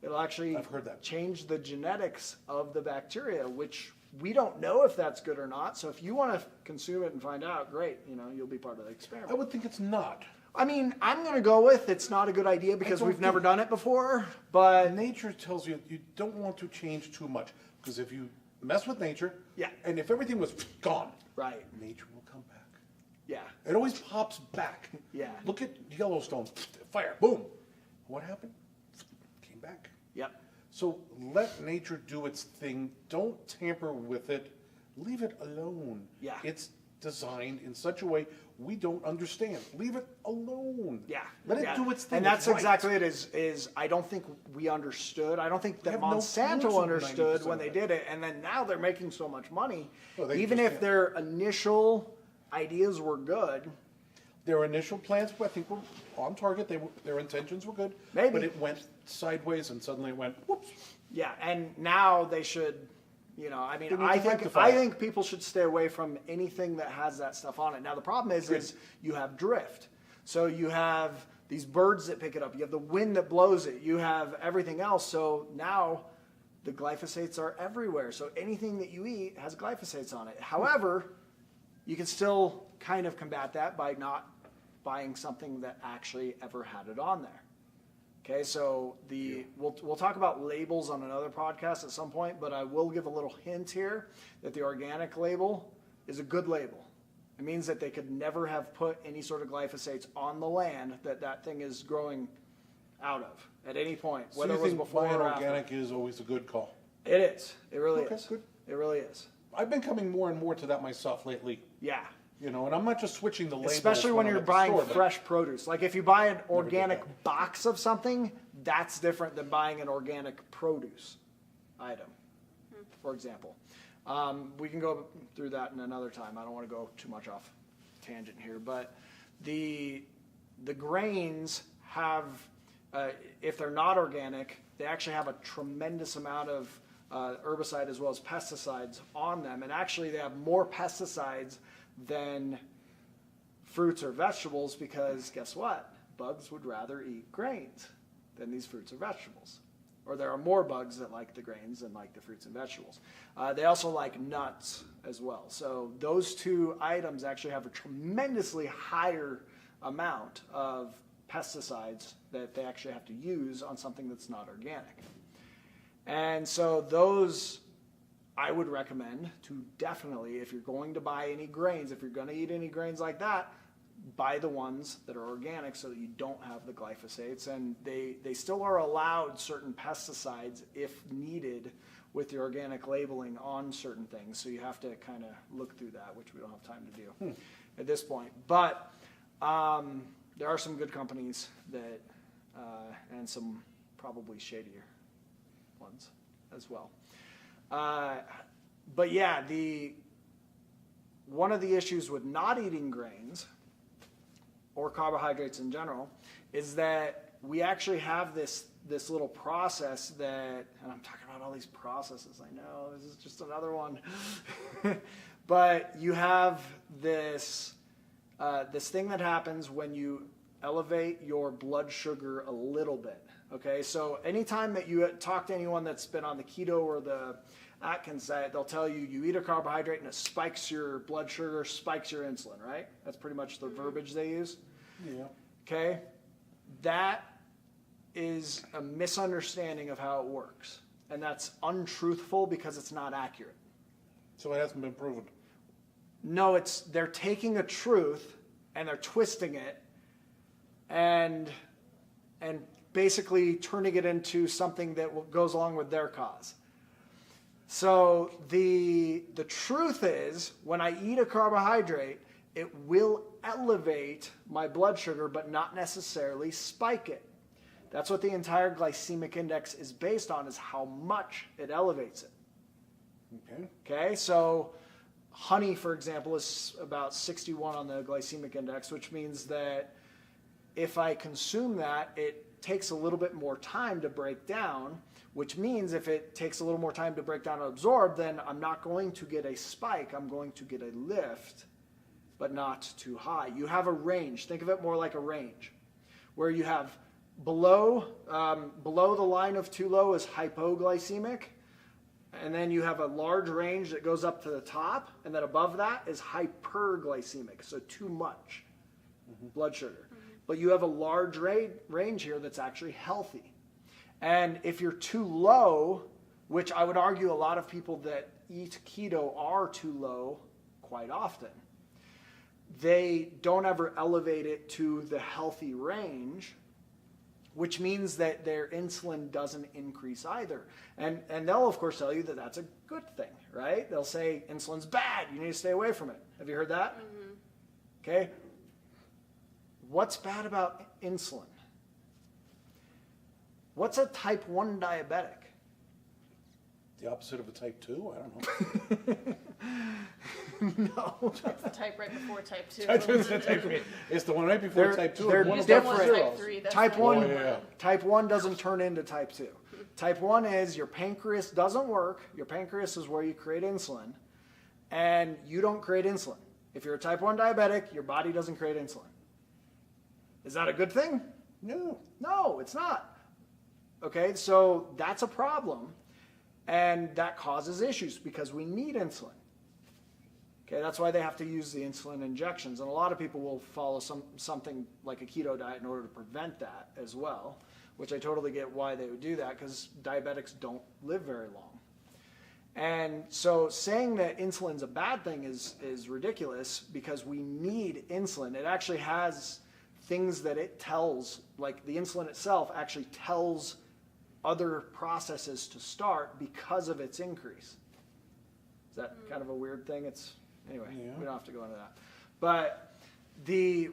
It'll actually I've heard that. change the genetics of the bacteria, which we don't know if that's good or not. So if you want to consume it and find out, great, you'll be part of the I experiment. would think it's not. I mean, I'm going to go with it's not a good idea because don't we've never think- done it before, but Nature tells you you don't want to change too much because if you mess with nature, Yeah. and if everything was gone, right, nature will come back. yeah, It always pops back. Yeah. Look at Yellowstone, fire, boom. What happened? Came back. yep. So let nature do its thing. Don't tamper with it. Leave it alone. Yeah. It's designed in such a way we don't understand. Leave it alone. Yeah. Let it yeah. do its thing. And that's It's right. exactly it is I don't think we understood. I don't think that have no Monsanto clue understood 90% when of they it. did it. And then now they're making so much money. Well, they Even just if can't. their initial ideas were good, Their initial plans, I think, were on target. Their intentions were good. Maybe. But it went sideways and suddenly it went, whoops. yeah, and now they should, I mean, They need I to think rectify I it. think people should stay away from anything that has that stuff on it. Now the problem is you have drift. So you have these birds that pick it up. You have the wind that blows it. You have everything else. So now the glyphosates are everywhere. So anything that you eat has glyphosates on it. However, you can still kind of combat that by not buying something that actually ever had it on there. Okay, so we'll talk about labels on another podcast at some point, but I will give a little hint here that the organic label is a good label. It means that they could never have put any sort of glyphosates on the land that thing is growing out of at any point, So whether you it was think before buying or after. organic is always a good call? It is. It really Okay, is. good. It really is. I've been coming more and more to that myself lately. Yeah. You know, and I'm not just switching the labels. Especially when I'm you're at the buying store, but- fresh produce. Like if you buy an did organic that. box of something, that's different than buying an organic produce item, for example. We can go through that in another time. I don't want to go too much off tangent here, but the grains have, if they're not organic, they actually have a tremendous amount of herbicide as well as pesticides on them, and actually they have more pesticides than fruits or vegetables because guess what? Bugs would rather eat grains than these fruits or vegetables. Or there are more bugs that like the grains than like the fruits and vegetables. They also like nuts as well. So those two items actually have a tremendously higher amount of pesticides that they actually have to use on something that's not organic. And so those I would recommend to definitely, if you're going to buy any grains, if you're going to eat any grains like that, buy the ones that are organic so that you don't have the glyphosates. And they still are allowed certain pesticides if needed with the organic labeling on certain things. So you have to kind of look through that, which we don't have time to do at this point. But there are some good companies that, and some probably shadier ones as well. But yeah, one of the issues with not eating grains or carbohydrates in general is that we actually have this little process that, and I'm talking about all these processes, I know, this is just another one. But you have this thing that happens when you elevate your blood sugar a little bit. Okay, so anytime that you talk to anyone that's been on the keto or the Atkins diet, they'll tell you eat a carbohydrate and it spikes your blood sugar, spikes your insulin, right? That's pretty much the verbiage they use. Yeah. Okay, that is a misunderstanding of how it works. And that's untruthful because it's not accurate. So it hasn't been proven. No, they're taking a truth and they're twisting it and basically turning it into something that goes along with their cause. So the truth is, when I eat a carbohydrate, it will elevate my blood sugar, but not necessarily spike it. That's what the entire glycemic index is based on, is how much it elevates it. Okay. Okay, so honey, for example, is about 61 on the glycemic index, which means that if I consume that, it takes a little bit more time to break down, which means if it takes a little more time to break down and absorb, then I'm not going to get a spike, I'm going to get a lift, but not too high. You have a range. Think of it more like a range, where you have below the line of too low is hypoglycemic, and then you have a large range that goes up to the top, and then above that is hyperglycemic, so too much blood sugar. But you have a large range here that's actually healthy. And if you're too low, which I would argue a lot of people that eat keto are too low quite often, they don't ever elevate it to the healthy range, which means that their insulin doesn't increase either. And they'll, of course, tell you that that's a good thing, right? They'll say insulin's bad, you need to stay away from it. Have you heard that? Mm-hmm. Okay. What's bad about insulin? What's a type 1 diabetic? The opposite of a type 2? I don't know. No. It's the type right before type 2. Type 2 is the type 3. It's the one right before type 2. They're and one Used above to have different. type 3. That's Type the 1, one. yeah. type 1 doesn't turn into type 2. Type 1 is your pancreas doesn't work. Your pancreas is where you create insulin, and you don't create insulin. If you're a type 1 diabetic, your body doesn't create insulin. Is that a good thing? No. No, it's not. Okay, so that's a problem. And that causes issues because we need insulin. Okay, that's why they have to use the insulin injections. And a lot of people will follow something like a keto diet in order to prevent that as well, which I totally get why they would do that, because diabetics don't live very long. And so saying that insulin's a bad thing is ridiculous, because we need insulin. It actually has things that it tells, like the insulin itself actually tells other processes to start because of its increase. Is that kind of a weird thing? Anyway, we don't have to go into that. But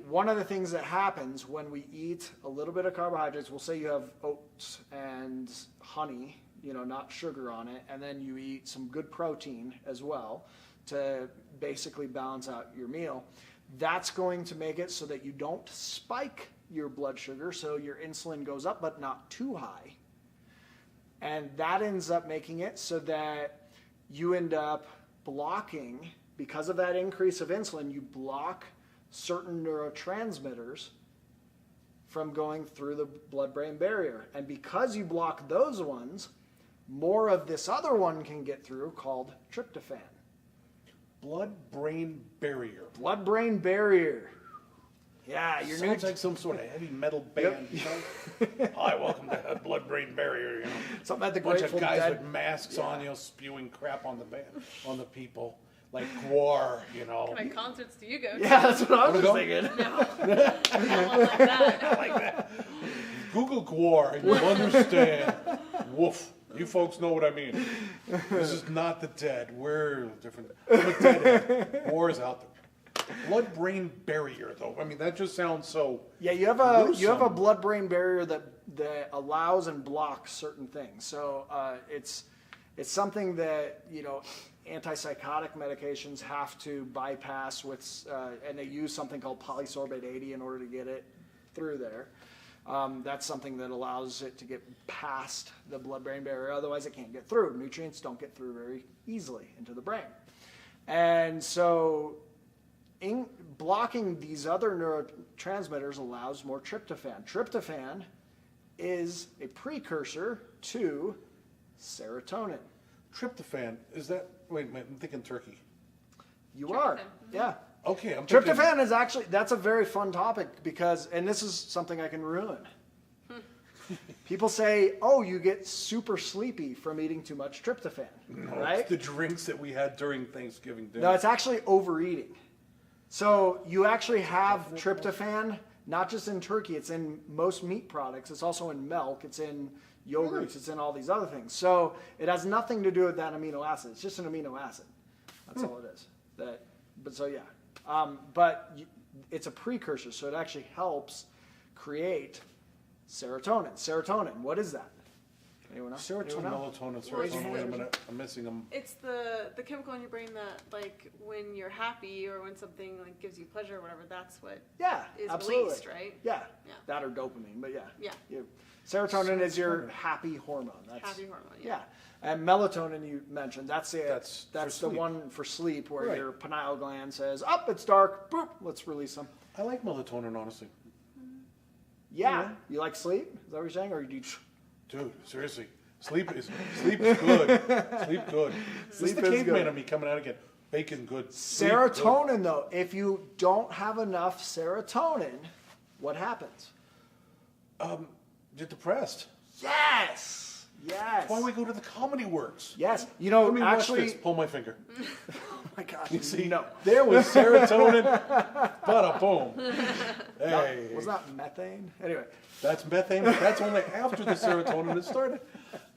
one of the things that happens when we eat a little bit of carbohydrates, we'll say you have oats and honey, not sugar on it, and then you eat some good protein as well to basically balance out your meal. That's going to make it so that you don't spike your blood sugar, so your insulin goes up but not too high. And that ends up making it so that you end up blocking, because of that increase of insulin, you block certain neurotransmitters from going through the blood-brain barrier. And because you block those ones, more of this other one can get through, called tryptophan. Blood-brain barrier. Blood-brain barrier. Yeah, your Sounds like some sort of heavy metal band. Hi, welcome to blood-brain barrier. Something at the bunch Grateful of guys Dead. with masks on, spewing crap on the people, like Gwar, What kind of concerts do you go to? Yeah, that's what I was just go? thinking. No, not like that. like that. Google Gwar and you'll understand. Woof. You folks know what I mean. This is not the dead. We're different. I'm a deadhead. War is out there. Blood-brain barrier, though. I mean, that just sounds so. Yeah, you have a gruesome. blood-brain barrier that allows and blocks certain things. So it's something that antipsychotic medications have to bypass with, and they use something called polysorbate 80 in order to get it through there. That's something that allows it to get past the blood-brain barrier. Otherwise, it can't get through. Nutrients don't get through very easily into the brain. And so blocking these other neurotransmitters allows more tryptophan. Tryptophan is a precursor to serotonin. Tryptophan, is that. Wait a minute, I'm thinking turkey. You are, Tryptophan. yeah. Okay, I'm thinking. Tryptophan is actually, that's a very fun topic because, and this is something I can ruin. People say, oh, you get super sleepy from eating too much tryptophan, No, right? it's the drinks that we had during Thanksgiving dinner. No, it's actually overeating. So you actually have tryptophan, not just in turkey, it's in most meat products. It's also in milk, it's in yogurts, it's in all these other things. So it has nothing to do with that amino acid. It's just an amino acid. That's all it is. It's a precursor, so it actually helps create serotonin. Serotonin, what is that? Anyone know? Serotonin, Anyone know? melatonin, Well, serotonin. Wait a minute, I'm missing them. It's the chemical in your brain that, like, when you're happy or when something like gives you pleasure or whatever, that's what Yeah, is absolutely. released, right? Yeah. Yeah. That or dopamine, but yeah. Yeah. Serotonin is your happy hormone. That's, Happy hormone, Yeah. yeah. And melatonin you mentioned, that's That's for the sleep. one for sleep where Right. your pineal gland says, up, it's dark, boop, let's release them. I like melatonin, honestly. Yeah. You like sleep? Is that what you're saying? Or do you... Dude, seriously. Sleep is good. Sleep good. This is Sleep the is caveman good. in me coming out again. Bacon good. Sleep Serotonin, though, if you don't have enough serotonin, what happens? good. You're depressed. Yes! Yes! That's why we go to the Comedy Works. Yes. You Let know, me watch actually... this. Pull my finger. Oh my gosh. You see, no. there was serotonin. Bada boom. Hey. Was that methane? Anyway. That's methane, but that's only after the serotonin has started.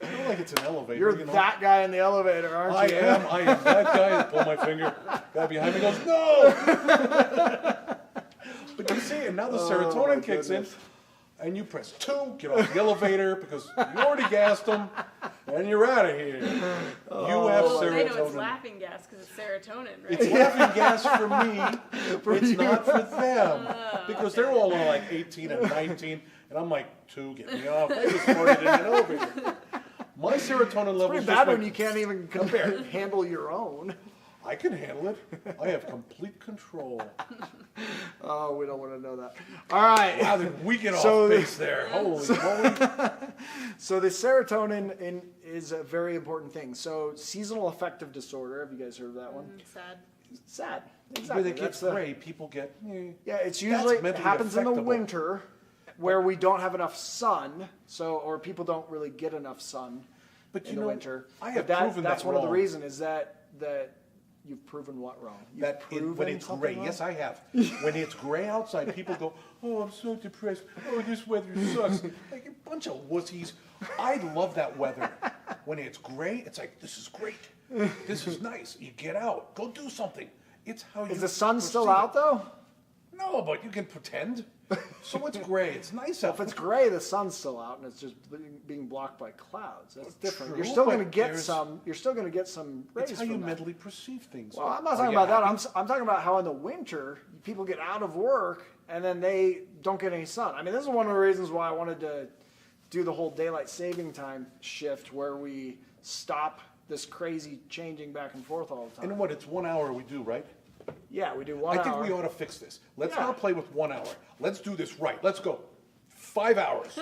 It's not like it's an elevator. You're you know? that guy in the elevator, aren't I you? am that guy. Pull my finger. Guy behind me goes, no! But you see, and now the serotonin kicks in, and you press 2, get off the elevator because you already gassed them, and you're out of here. You have Well, I know it's serotonin. laughing gas because it's serotonin, right? It's laughing gas for me. It's not for them. Because they're all on like 18 and 19, and I'm like, 2, get me off. I just farted in an elevator. My serotonin level Pretty is bad just when like, you can't even handle your own. I can handle it. I have complete control. Oh, we don't want to know that. All right. How did we get So- off base there? Holy moly. So the serotonin is a very important thing. So seasonal affective disorder, have you guys heard of that one? Sad. Sad. When Exactly. it gets That's gray, people get... yeah, it's usually it mentally happens in the affectable. winter where we don't have enough sun, or people don't really get enough sun But in you the know, winter. I have But proven that's that one of the wrong. reasons is that you've proven what wrong? You've That when it's something gray, wrong? yes, I have. When it's gray outside, people go, "Oh, I'm so depressed. Oh, this weather sucks." Like a bunch of wussies. I love that weather. When it's gray, it's like, this is great. This is nice. You get out, go do something. It's how you. Is the sun still perceive it. out though? No, but you can pretend. So it's gray. It's nice out. If it's gray, the sun's still out, and it's just being blocked by clouds. That's different. True, You're still but going to get there's- some. You're still going to get some rays It's how you from that. mentally perceive things. Well, I'm not Are talking you about that. happy? I'm talking about how in the winter people get out of work and then they don't get any sun. I mean, this is one of the reasons why I wanted to do the whole daylight saving time shift, where we stop this crazy changing back and forth all the time. And what? It's 1 hour we do, right? Yeah, we do 1 I hour. think we ought to fix this. Let's Yeah. not play with 1 hour. Let's do this right. Let's go 5 hours.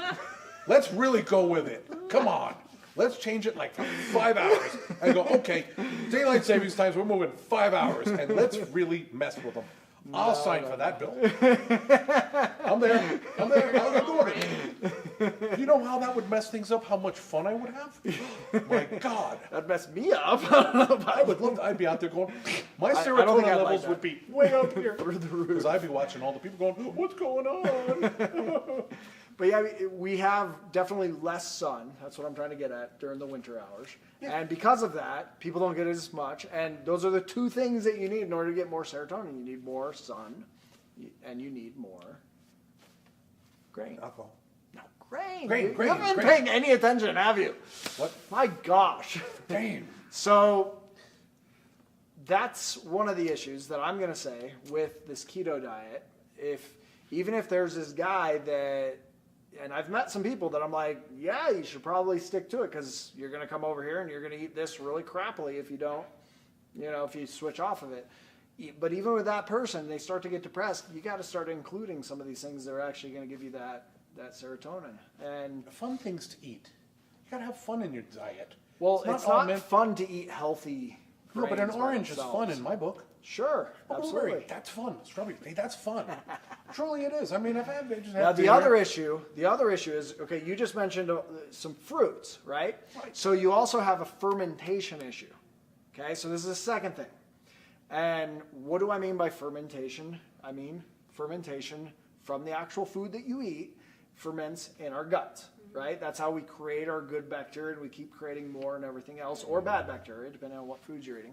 Let's really go with it. Come on. Let's change it like 5 hours. And go, okay, daylight savings times, we're moving 5 hours. And let's really mess with them. I'll sign for that bill. I'm there. I'm doing it. You know how that would mess things up? How much fun I would have? My God. That'd mess me up. I don't know about I would love to, I'd be out there going, my I don't serotonin think I'd like levels that. would be way up here. Through the roof. Because I'd be watching all the people going, what's going on? But yeah, we have definitely less sun. That's what I'm trying to get at during the winter hours. Yeah. And because of that, people don't get as much. And those are the two things that you need in order to get more serotonin. You need more sun, and you need more grain. Alcohol. No, grain. Grain, You grain, haven't been grain. paying any attention, have you? What? My gosh. Damn. So that's one of the issues that I'm going to say with this keto diet. Even if there's this guy that, and I've met some people that I'm like, yeah, you should probably stick to it because you're going to come over here and you're going to eat this really crappily if you don't, if you switch off of it. But even with that person, they start to get depressed. You got to start including some of these things that are actually going to give you that serotonin. And Fun things to eat. You gotta have fun in your diet. well, it's all not meant- fun to eat healthy. No, but an grains by orange is themselves. fun in my book. Sure, A blueberry, absolutely. that's fun. Strawberry, hey, that's fun. Truly it is. I mean, just Now had the dinner. other issue is, okay, you just mentioned some fruits, right? Right. So you also have a fermentation issue. Okay, so this is the second thing. And what do I mean by fermentation? I mean fermentation from the actual food that you eat ferments in our guts, right? That's how we create our good bacteria, and we keep creating more and everything else, or bad bacteria, depending on what foods you're eating.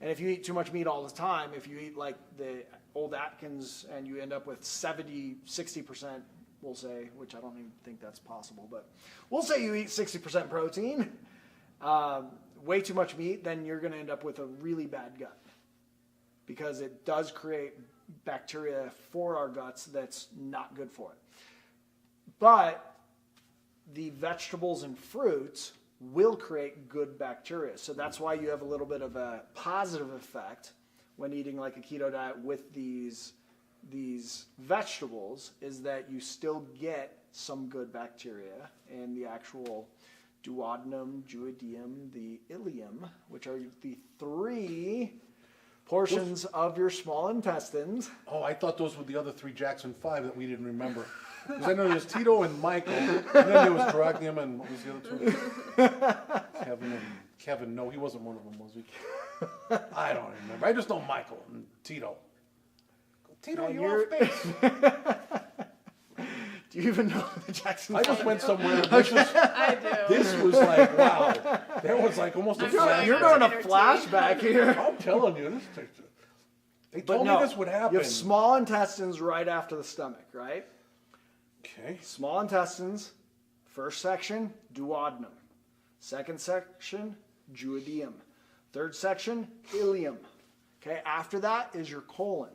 And if you eat too much meat all the time, if you eat like the old Atkins and you end up with 60%, we'll say, which I don't even think that's possible, but we'll say you eat 60% protein, way too much meat, then you're going to end up with a really bad gut because it does create bacteria for our guts that's not good for it. But the vegetables and fruits will create good bacteria. So that's why you have a little bit of a positive effect when eating like a keto diet with these vegetables, is that you still get some good bacteria in the actual duodenum, duodenum, the ileum, which are the three portions of your small intestines. Oh, I thought those were the other 3 Jackson 5 that we didn't remember. Because I know there's Tito and Michael, and then there was Dragnum and what was the other 2? Kevin, no, he wasn't one of them, was he? I don't remember. I just know Michael and Tito. Tito, And you're off base. Do you even know the Jackson? I just went somewhere. This I do. was like, wow. There was like almost a I'm flash. sorry. You're doing a Entertained. flashback here. I'm telling you, they But told no, me this would happen. you have small intestines right after the stomach, right? Okay. Small intestines, first section, duodenum. Second section, duodenum. Third section, ileum. Okay, after that is your colon.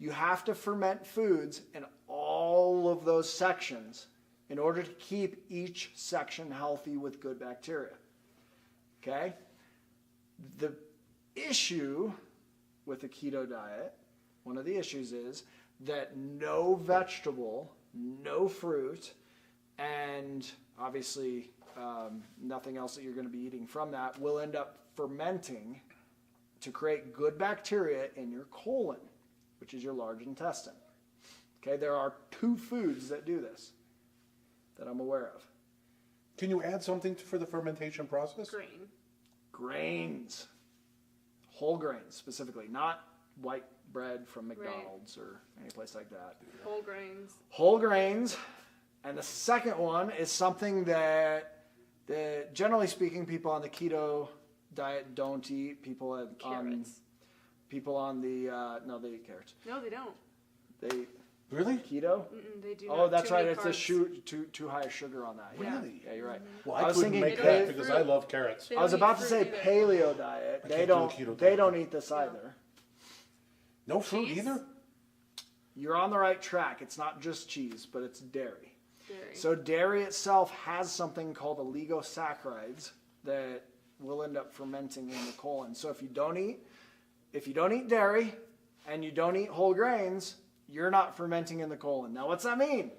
You have to ferment foods in all of those sections in order to keep each section healthy with good bacteria. Okay? The issue with a keto diet, one of the issues is that no vegetable, no fruit, and obviously nothing else that you're going to be eating from that will end up fermenting to create good bacteria in your colon, which is your large intestine. Okay, there are 2 foods that do this that I'm aware of. Can you add something for the fermentation process? Grain. Grains, whole grains specifically, not white bread from McDonald's or any place like that. Whole grains. Whole grains. And the second one is something that generally speaking, people on the keto diet don't eat. People on Carrots. no, they eat carrots. No, they don't. They Really? keto. They do. Oh, not. that's Too right. many It's too high a sugar on that. Yeah. Really? Yeah, you're right. Well, I I was couldn't thinking make they that don't because eat I fruit. love carrots. They I was don't about eat to say fruit either. paleo diet. I They can't do don't. a keto They diet. don't eat this No. either. No fruit Cheese? either? You're on the right track. It's not just cheese, but it's dairy. Dairy. So dairy itself has something called oligosaccharides that will end up fermenting in the colon. So if you don't eat dairy and you don't eat whole grains, you're not fermenting in the colon. Now, what's that mean?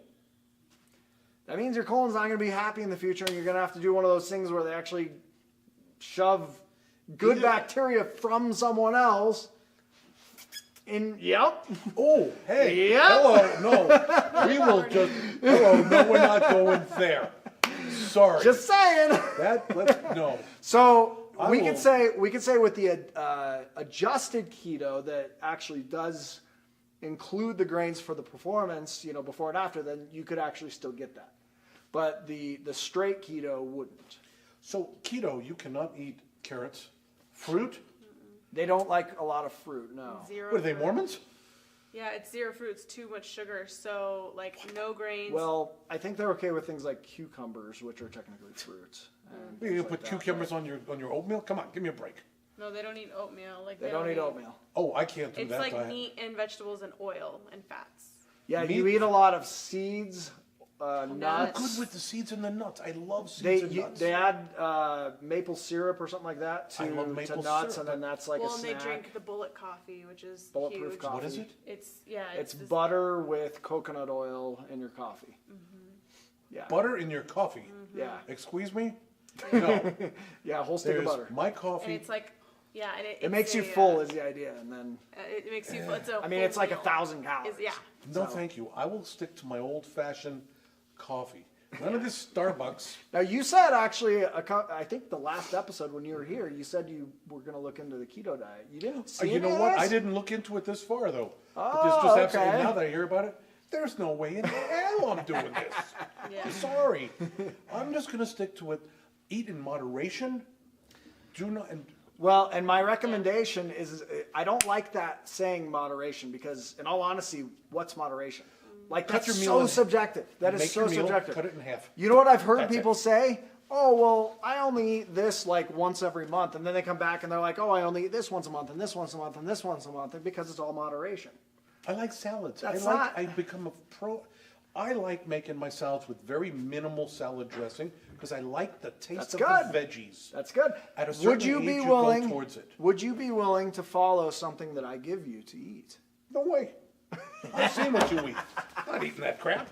That means your colon's not going to be happy in the future, and you're going to have to do one of those things where they actually shove good bacteria from someone else in. Yep. Oh, hey. Yep. Hello. No. We will just. Hello. No, we're not going there. Sorry. Just saying. No. So I we will- could say with the adjusted keto that actually does include the grains for the performance, before and after, then you could actually still get that. But the straight keto wouldn't. So keto, you cannot eat carrots, fruit. They don't like a lot of fruit. No. Zero. What are they, fruit. Mormons? Yeah, it's zero fruit. It's too much sugar. So like no grains. Well, I think they're okay with things like cucumbers, which are technically fruits. and You things put like that, cucumbers but on your oatmeal? Come on, give me a break. no, they don't eat oatmeal. Like They don't eat oatmeal. Oh, I can't do It's that like diet. meat and vegetables and oil and fats. Yeah, Meat- you eat a lot of seeds, I'm nuts. good with the seeds and the nuts. I love seeds They and nuts. they add maple syrup or something like that to I love maple nuts, syrup. and then that's like Well, a and snack. they drink the bullet coffee, which is Bulletproof huge. coffee. What is it? It's It's this- butter with coconut oil in your coffee. Yeah. Butter in your coffee. Yeah. Excuse me? No. Yeah, a whole stick of There's butter. my and coffee. it's like and It makes you full is the idea, and then it makes you full. It's a I mean full it's like meal. 1,000 calories. Yeah. No, So- thank you. I will stick to my old-fashioned coffee. None of this Starbucks. Now you said actually, I think the last episode when you were here, you said you were going to look into the keto diet. You didn't see You know any of what? this? I didn't look into it this far, though. Oh, It's just absolutely, okay. now that I hear about it, there's no way in hell I'm doing this. Yeah. I'm sorry. I'm just going to stick to it. Eat in moderation. Do not. And Well, and my recommendation is I don't like that saying moderation because, in all honesty, what's moderation? Like Cut that's your meal so in- subjective. That is make so your meal, subjective. cut it in half. You know what I've heard That's it. people say? Oh, well, I only eat this like once every month, and then they come back and they're like, oh, I only eat this once a month, and this once a month, and this once a month, and because it's all moderation. I like salads. That's I become a pro. I like making my salads with very minimal salad dressing because I like the taste That's of good. the veggies. That's good. At a certain Would you age, be you willing? go towards it. Would you be willing to follow something that I give you to eat? No way. I've seen what you eat. I'm not eating that crap.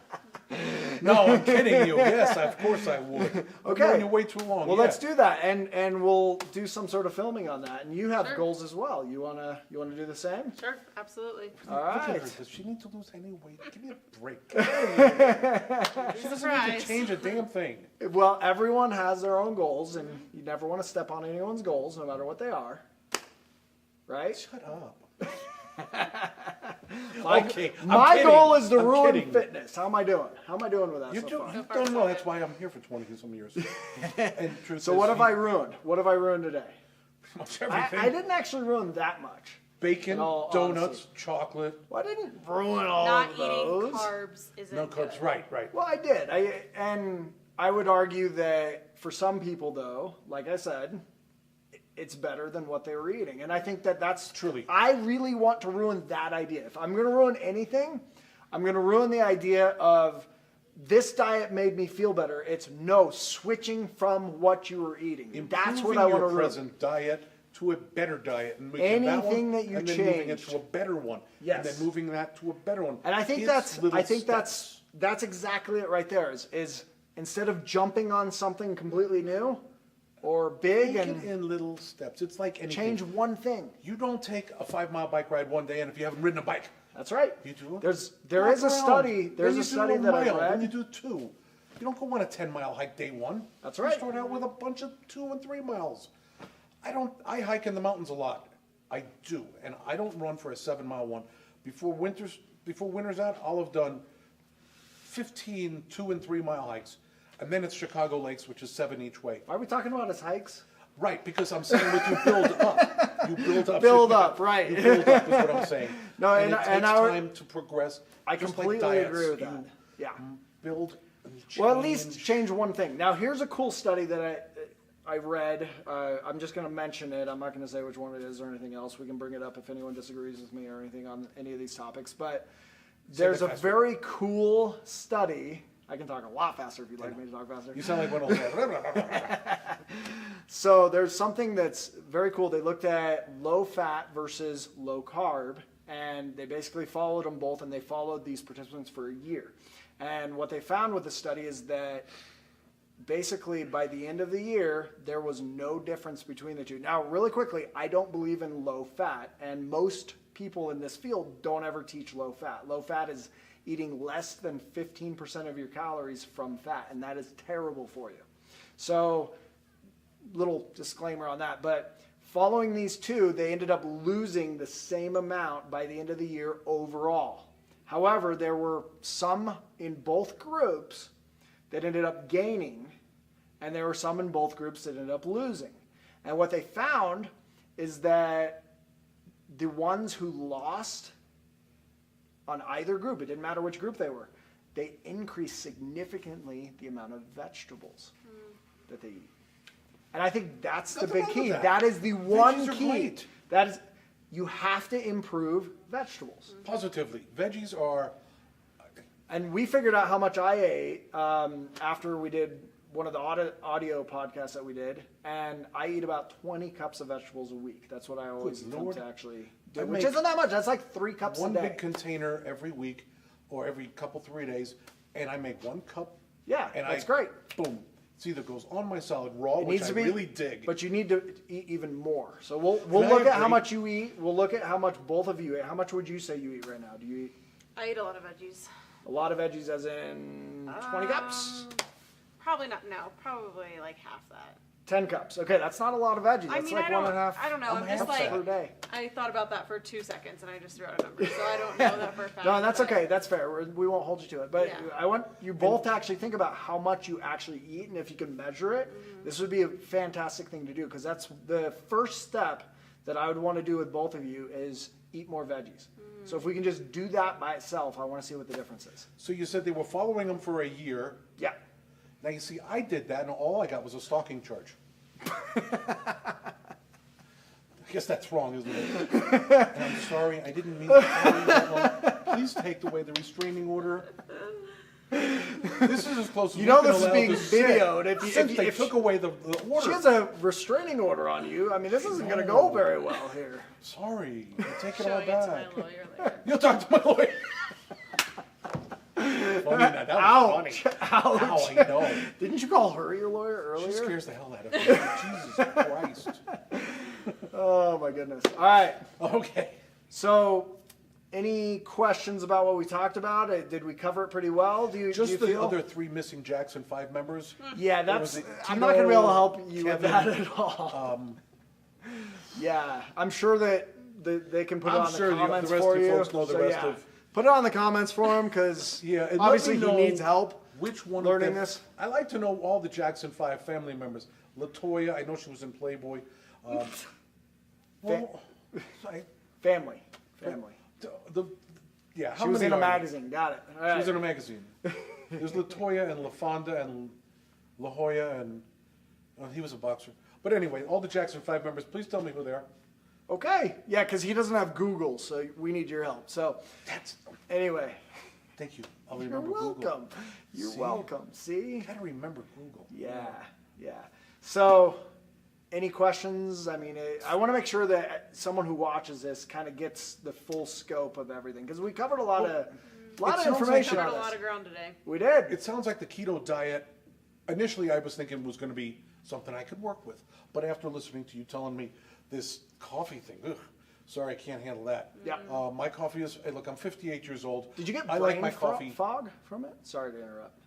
No, I'm kidding you. Yes, of course I would. I've Okay. known you way too long. Well, yeah. let's do that, and we'll do some sort of filming on that. And you have Sure. goals as well. You wanna do the same? Sure, absolutely. All Look at her. right. Does she need to lose any weight? Give me a break. She doesn't need to Surprise. change a damn thing. Well, everyone has their own goals, and you never want to step on anyone's goals, no matter what they are. Right? Shut up. My, Okay, I'm my kidding. goal is to I'm ruin kidding. fitness. How am I doing? How am I doing with that You're so doing, far? you've far, done so well. good. That's why I'm here for 20-some years. And truth So is, what have you- I ruined? What have I ruined today? Pretty much I everything. didn't actually ruin that much. Bacon, in all donuts, honesty. chocolate. Well, I didn't ruin all Not of eating those. carbs isn't No carbs. good. Right. Well, I did. And I would argue that for some people, though, like I said, it's better than what they were eating. And I think that that's Truly. I really want to ruin that idea. If I'm going to ruin anything, I'm going to ruin the idea of this diet made me feel better. It's no switching from what you were eating. That's what Improving I want your to ruin. present diet to a better diet and making that Anything one, that you and then moving it change. to a better one, Yes. and then moving that to a better one. And I think It's little steps. that's exactly it right there. Is instead of jumping on something completely new or big Take and it in little steps. It's like anything. change one thing. You don't take a 5-mile bike ride one day, and if you haven't ridden a bike, That's right. you do it. There Walk is a around. study. Then There's you a do study a that I mile, Then you read. do 2. You don't go on a 10-mile hike day 1. That's You right. start out with a bunch of 2 and 3 miles. I hike in the mountains a lot. I do, and I don't run for a 7-mile one. Before winter's out, I'll have done 15 2 and 3 mile hikes, and then it's Chicago Lakes, which is 7 each way. Why are we talking about his hikes? Right, because I'm saying that you build up. You build up. Build up, right. You build up is what I'm saying. No, and it and takes I- time to progress. I just completely like diets. agree with You that. Yeah. build and Well, at least change. change one thing. Now, here's a cool study that I read. I'm just going to mention it. I'm not going to say which one it is or anything else. We can bring it up if anyone disagrees with me or anything on any of these topics. But there's that a faster. very cool study. I can talk a lot faster if you'd like me to talk faster. You sound like one of those. So there's something that's very cool. They looked at low fat versus low carb, and they basically followed them both, and they followed these participants for a year. And what they found with the study is that basically by the end of the year, there was no difference between the two. Now, really quickly, I don't believe in low fat, and most people in this field don't ever teach low fat. Low fat is eating less than 15% of your calories from fat, and that is terrible for you. So, little disclaimer on that, but following these two, they ended up losing the same amount by the end of the year overall. However, there were some in both groups that ended up gaining, and there were some in both groups that ended up losing. And what they found is that the ones who lost on either group, it didn't matter which group they were, they increased significantly the amount of vegetables that they eat. And I think that's the Nothing big wrong key. with that. That is the one Veggies are key. great. That is, you have to improve vegetables. Positively, veggies are. And we figured out how much I ate after we did one of the audio podcasts that we did, and I eat about 20 cups of vegetables a week. That's what I always Good attempt Lord. to actually do, I which make isn't that much. That's like 3 cups a One day. big container every week, or every couple 3 days, and I make 1 cup. Yeah, and that's great. Boom. It either goes on my salad raw, It which needs I to be, really dig. but you need to eat even more. So we'll I look at how agree. much you eat. We'll look at how much both of you eat. How much would you say you eat right now? Do you eat I eat a lot of veggies. a lot of veggies, as in 20 cups? Probably not. No, probably like half that. 10 cups. Okay, that's not a lot of veggies. That's I mean, like I don't. 1.5. I don't know. I'm half just that. like per day. I thought about that for 2 seconds and I just threw out a number, so I don't know that for a fact. No, that's but- okay. That's fair. We won't hold you to it. But Yeah. I want you both to actually think about how much you actually eat, and if you can measure it, this would be a fantastic thing to do, because that's the first step that I would want to do with both of you is eat more veggies. So if we can just do that by itself, I want to see what the difference is. So you said they were following them for a year. Yeah. Now you see, I did that, and all I got was a stalking charge. I guess that's wrong, isn't it? And I'm sorry, I didn't mean to tell you that one. Please take away the restraining order. This is as close as You we know can this is allow being to say. videoed. Since they took away the order. She has a restraining order on you. I mean, this isn't going to go very well here. Sorry, I take it all Showing it to back. my lawyer later. You'll talk to my lawyer. Funny, now, that was funny. Ouch. Ow, I know. Didn't you call her your lawyer earlier? She scares the hell out of me. Jesus Christ. Oh my goodness. All right. Okay. So, any questions about what we talked about? Did we cover it pretty well? Do you Just do you the feel? other 3 missing Jackson 5 members. Yeah, There was that's. the I'm not going to be able to Tito, help you with Kevin, that at all. Yeah, I'm sure that they can put it I'm on sure the the comments rest for of you you. folks know the rest yeah. of- Put it on the comments for him, because Yeah, and let obviously me he know needs help. Which one learning of them, this. I like to know all the Jackson 5 family members. Latoya, I know she was in Playboy. Well, I, Family. yeah, how She was many in a are there? magazine. Got it. All She was right. in a magazine. There's Latoya and LaFonda and La Jolla, and he was a boxer. But anyway, all the Jackson 5 members, please tell me who they are. Okay. Yeah, because he doesn't have Google, so we need your help. So, anyway, Thank you. I'll you're remember welcome. Google. You're See? welcome. See? Gotta remember Google. Yeah, yeah. So, any questions? I mean, I want to make sure that someone who watches this kind of gets the full scope of everything, because we covered a lot of information Covered on a this. lot of ground today. We did. It sounds like the keto diet, initially I was thinking was going to be something I could work with. But after listening to you telling me this coffee thing, ugh, sorry, I can't handle that. Yeah. My coffee is, hey, look, I'm 58 years old. Did you get I brain like my coffee. fog from it? Sorry to interrupt.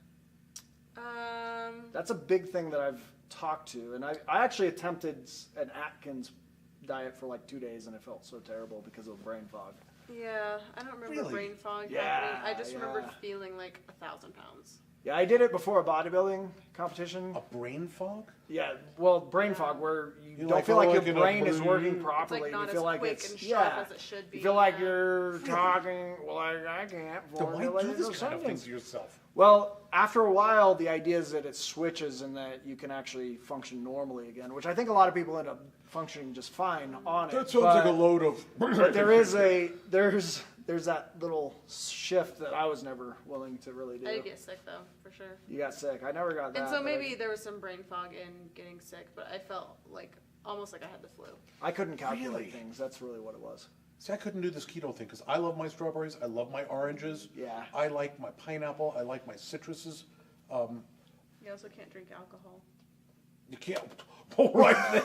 Um, That's a big thing that I've talked to, and I actually attempted an Atkins diet for like 2 days, and it felt so terrible because of brain fog. yeah, I don't remember Really? brain fog Yeah, happening. I just remember yeah. feeling like 1,000 pounds. Yeah, I did it before a bodybuilding competition. A brain fog? Yeah, well, brain fog where you You don't like, feel like oh, your like in a brain is brain- working It's properly. like not you as feel like quick it's and sharp yeah. as it should be. You feel like yeah. you're talking. Well, I can't Then why formulate do this those kind of thing sentences. to yourself? Well, after a while, the idea is that it switches and that you can actually function normally again, which I think a lot of people end up functioning just fine on it. That sounds like a but- load of... But there's that little shift that I was never willing to really do. I did get sick though, for sure. You got sick. I never got that. And so but maybe there was some brain fog in getting sick, but I felt like almost like I had the flu. I couldn't calculate Really? things. That's really what it was. See, I couldn't do this keto thing because I love my strawberries. I love my oranges. Yeah. I like my pineapple. I like my citruses. You also can't drink alcohol. You can't... Oh, right there.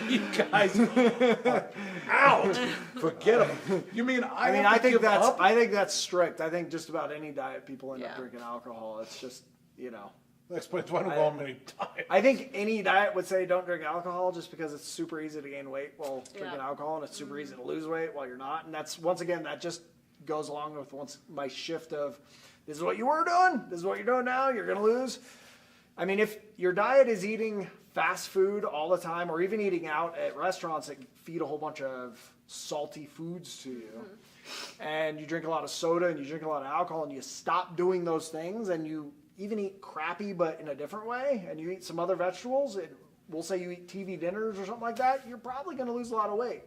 You guys are out. Forget them. You mean I mean, have I to think give that's up? I think that's strict. I think just about any diet people end up Yeah. drinking alcohol. It's just That explains why I don't go on many diets. I think any diet would say don't drink alcohol just because it's super easy to gain weight while drinking Yeah. alcohol, and it's super easy to lose weight while you're not. And that's once again that just goes along with my shift of this is what you were doing, this is what you're doing now. You're gonna lose. I mean, if your diet is eating fast food all the time, or even eating out at restaurants that feed a whole bunch of salty foods to you, and you drink a lot of soda and you drink a lot of alcohol, and you stop doing those things, and you even eat crappy but in a different way, and you eat some other vegetables, and we'll say you eat TV dinners or something like that, you're probably going to lose a lot of weight.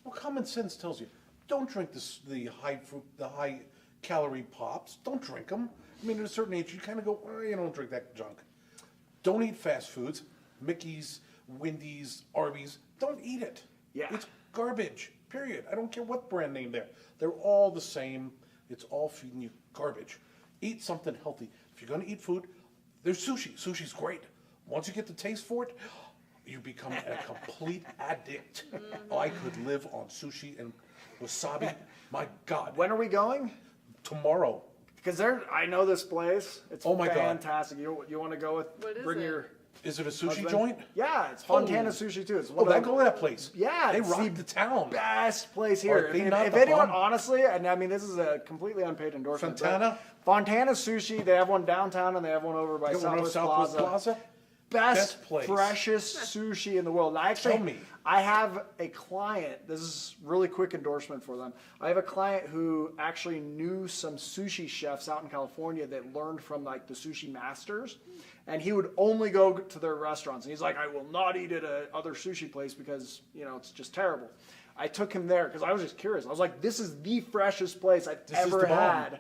Well, common sense tells you, don't drink the high calorie pops. Don't drink them. I mean, at a certain age, you kind of go, oh, you don't drink that junk. Don't eat fast foods, Mickey's, Wendy's, Arby's. Don't eat it. Yeah. It's garbage, period. I don't care what brand name they're all the same. It's all feeding you garbage. Eat something healthy. If you're going to eat food, there's sushi. Sushi's great. Once you get the taste for it, you become a complete addict. I could live on sushi and wasabi. My God. When are we going? Tomorrow. Because I know this place. It's Oh my God. fantastic. You want to go with? What is bring it? your Is it a sushi husband? joint? Yeah, it's Fontana Sushi too. It's Oh, one I of go to that place. Yeah, They it's rock the town. best place here. Are they If, not if the anyone, bomb? honestly, and I mean this is a completely unpaid endorsement. but Fontana? Fontana Sushi. They have one downtown and they have one over by You go to Southwest Plaza. Best place. freshest sushi in the world. I actually, Tell me. I have a client. This is really quick endorsement for them. I have a client who actually knew some sushi chefs out in California that learned from like the sushi masters, and he would only go to their restaurants. And he's like, I will not eat at a other sushi place because it's just terrible. I took him there because I was just curious. I was like, this is the freshest place I've This is ever the bomb. had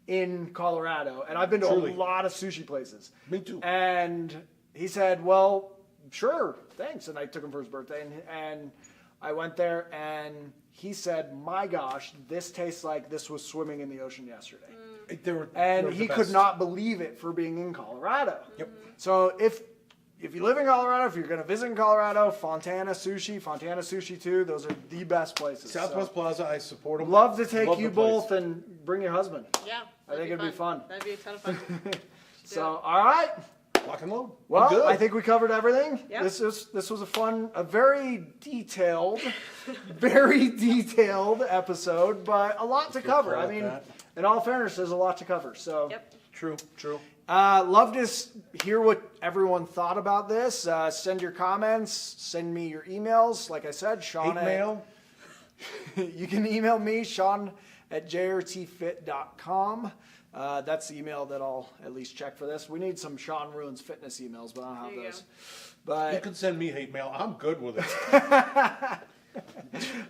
in Colorado, and I've been to Truly. a lot of sushi places. Me too. And he said, well, sure, thanks. And I took him for his birthday, and I went there, and he said, my gosh, this tastes like this was swimming in the ocean yesterday. They're And the he best. could not believe it for being in Colorado. Yep. So if you live in Colorado, if you're going to visit in Colorado, Fontana Sushi 2, those are the best places. Southwest Plaza, I support them. Love to take you the place. both and bring your husband. Yeah. I think it'd be fun. That'd be a ton of fun. So, all right. Lock and load. I'm Well, good. I think we covered everything. Yeah. This was a very detailed, very detailed episode, but a lot to cover. I like mean, that. in all fairness, there's a lot to cover. So, Yep. True. love to hear what everyone thought about this. Send your comments. Send me your emails. Like I said, Sean. Hate mail. You can email me, Sean@jrtfit.com. That's the email that I'll at least check for this. We need some Sean Ruins Fitness emails, but I don't have There you those. You But can send me hate mail. I'm good with it.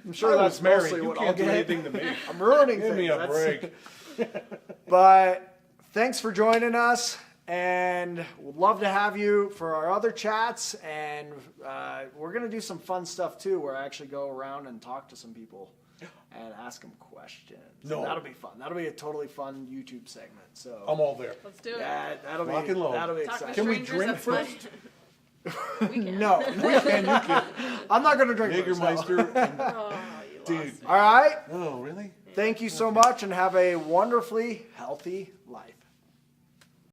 I'm sure I that's was married. mostly You what can't I'll do get. anything to me. I'm ruining Give things. me a That's- break. But thanks for joining us. And we'd love to have you for our other chats. And we're going to do some fun stuff too, where I actually go around and talk to some people and ask them questions. No. That'll be fun. That'll be a totally fun YouTube segment. So I'm all there. Let's do it. yeah, that'll Lock and load. be Talk to exciting. Can we strangers, drink that's fine. first? We can. No, We can, you can. I'm not going to drink first, no. Jägermeister. And, Oh, you dude. lost me. All right. oh, really? Thank you so much, and have a wonderfully healthy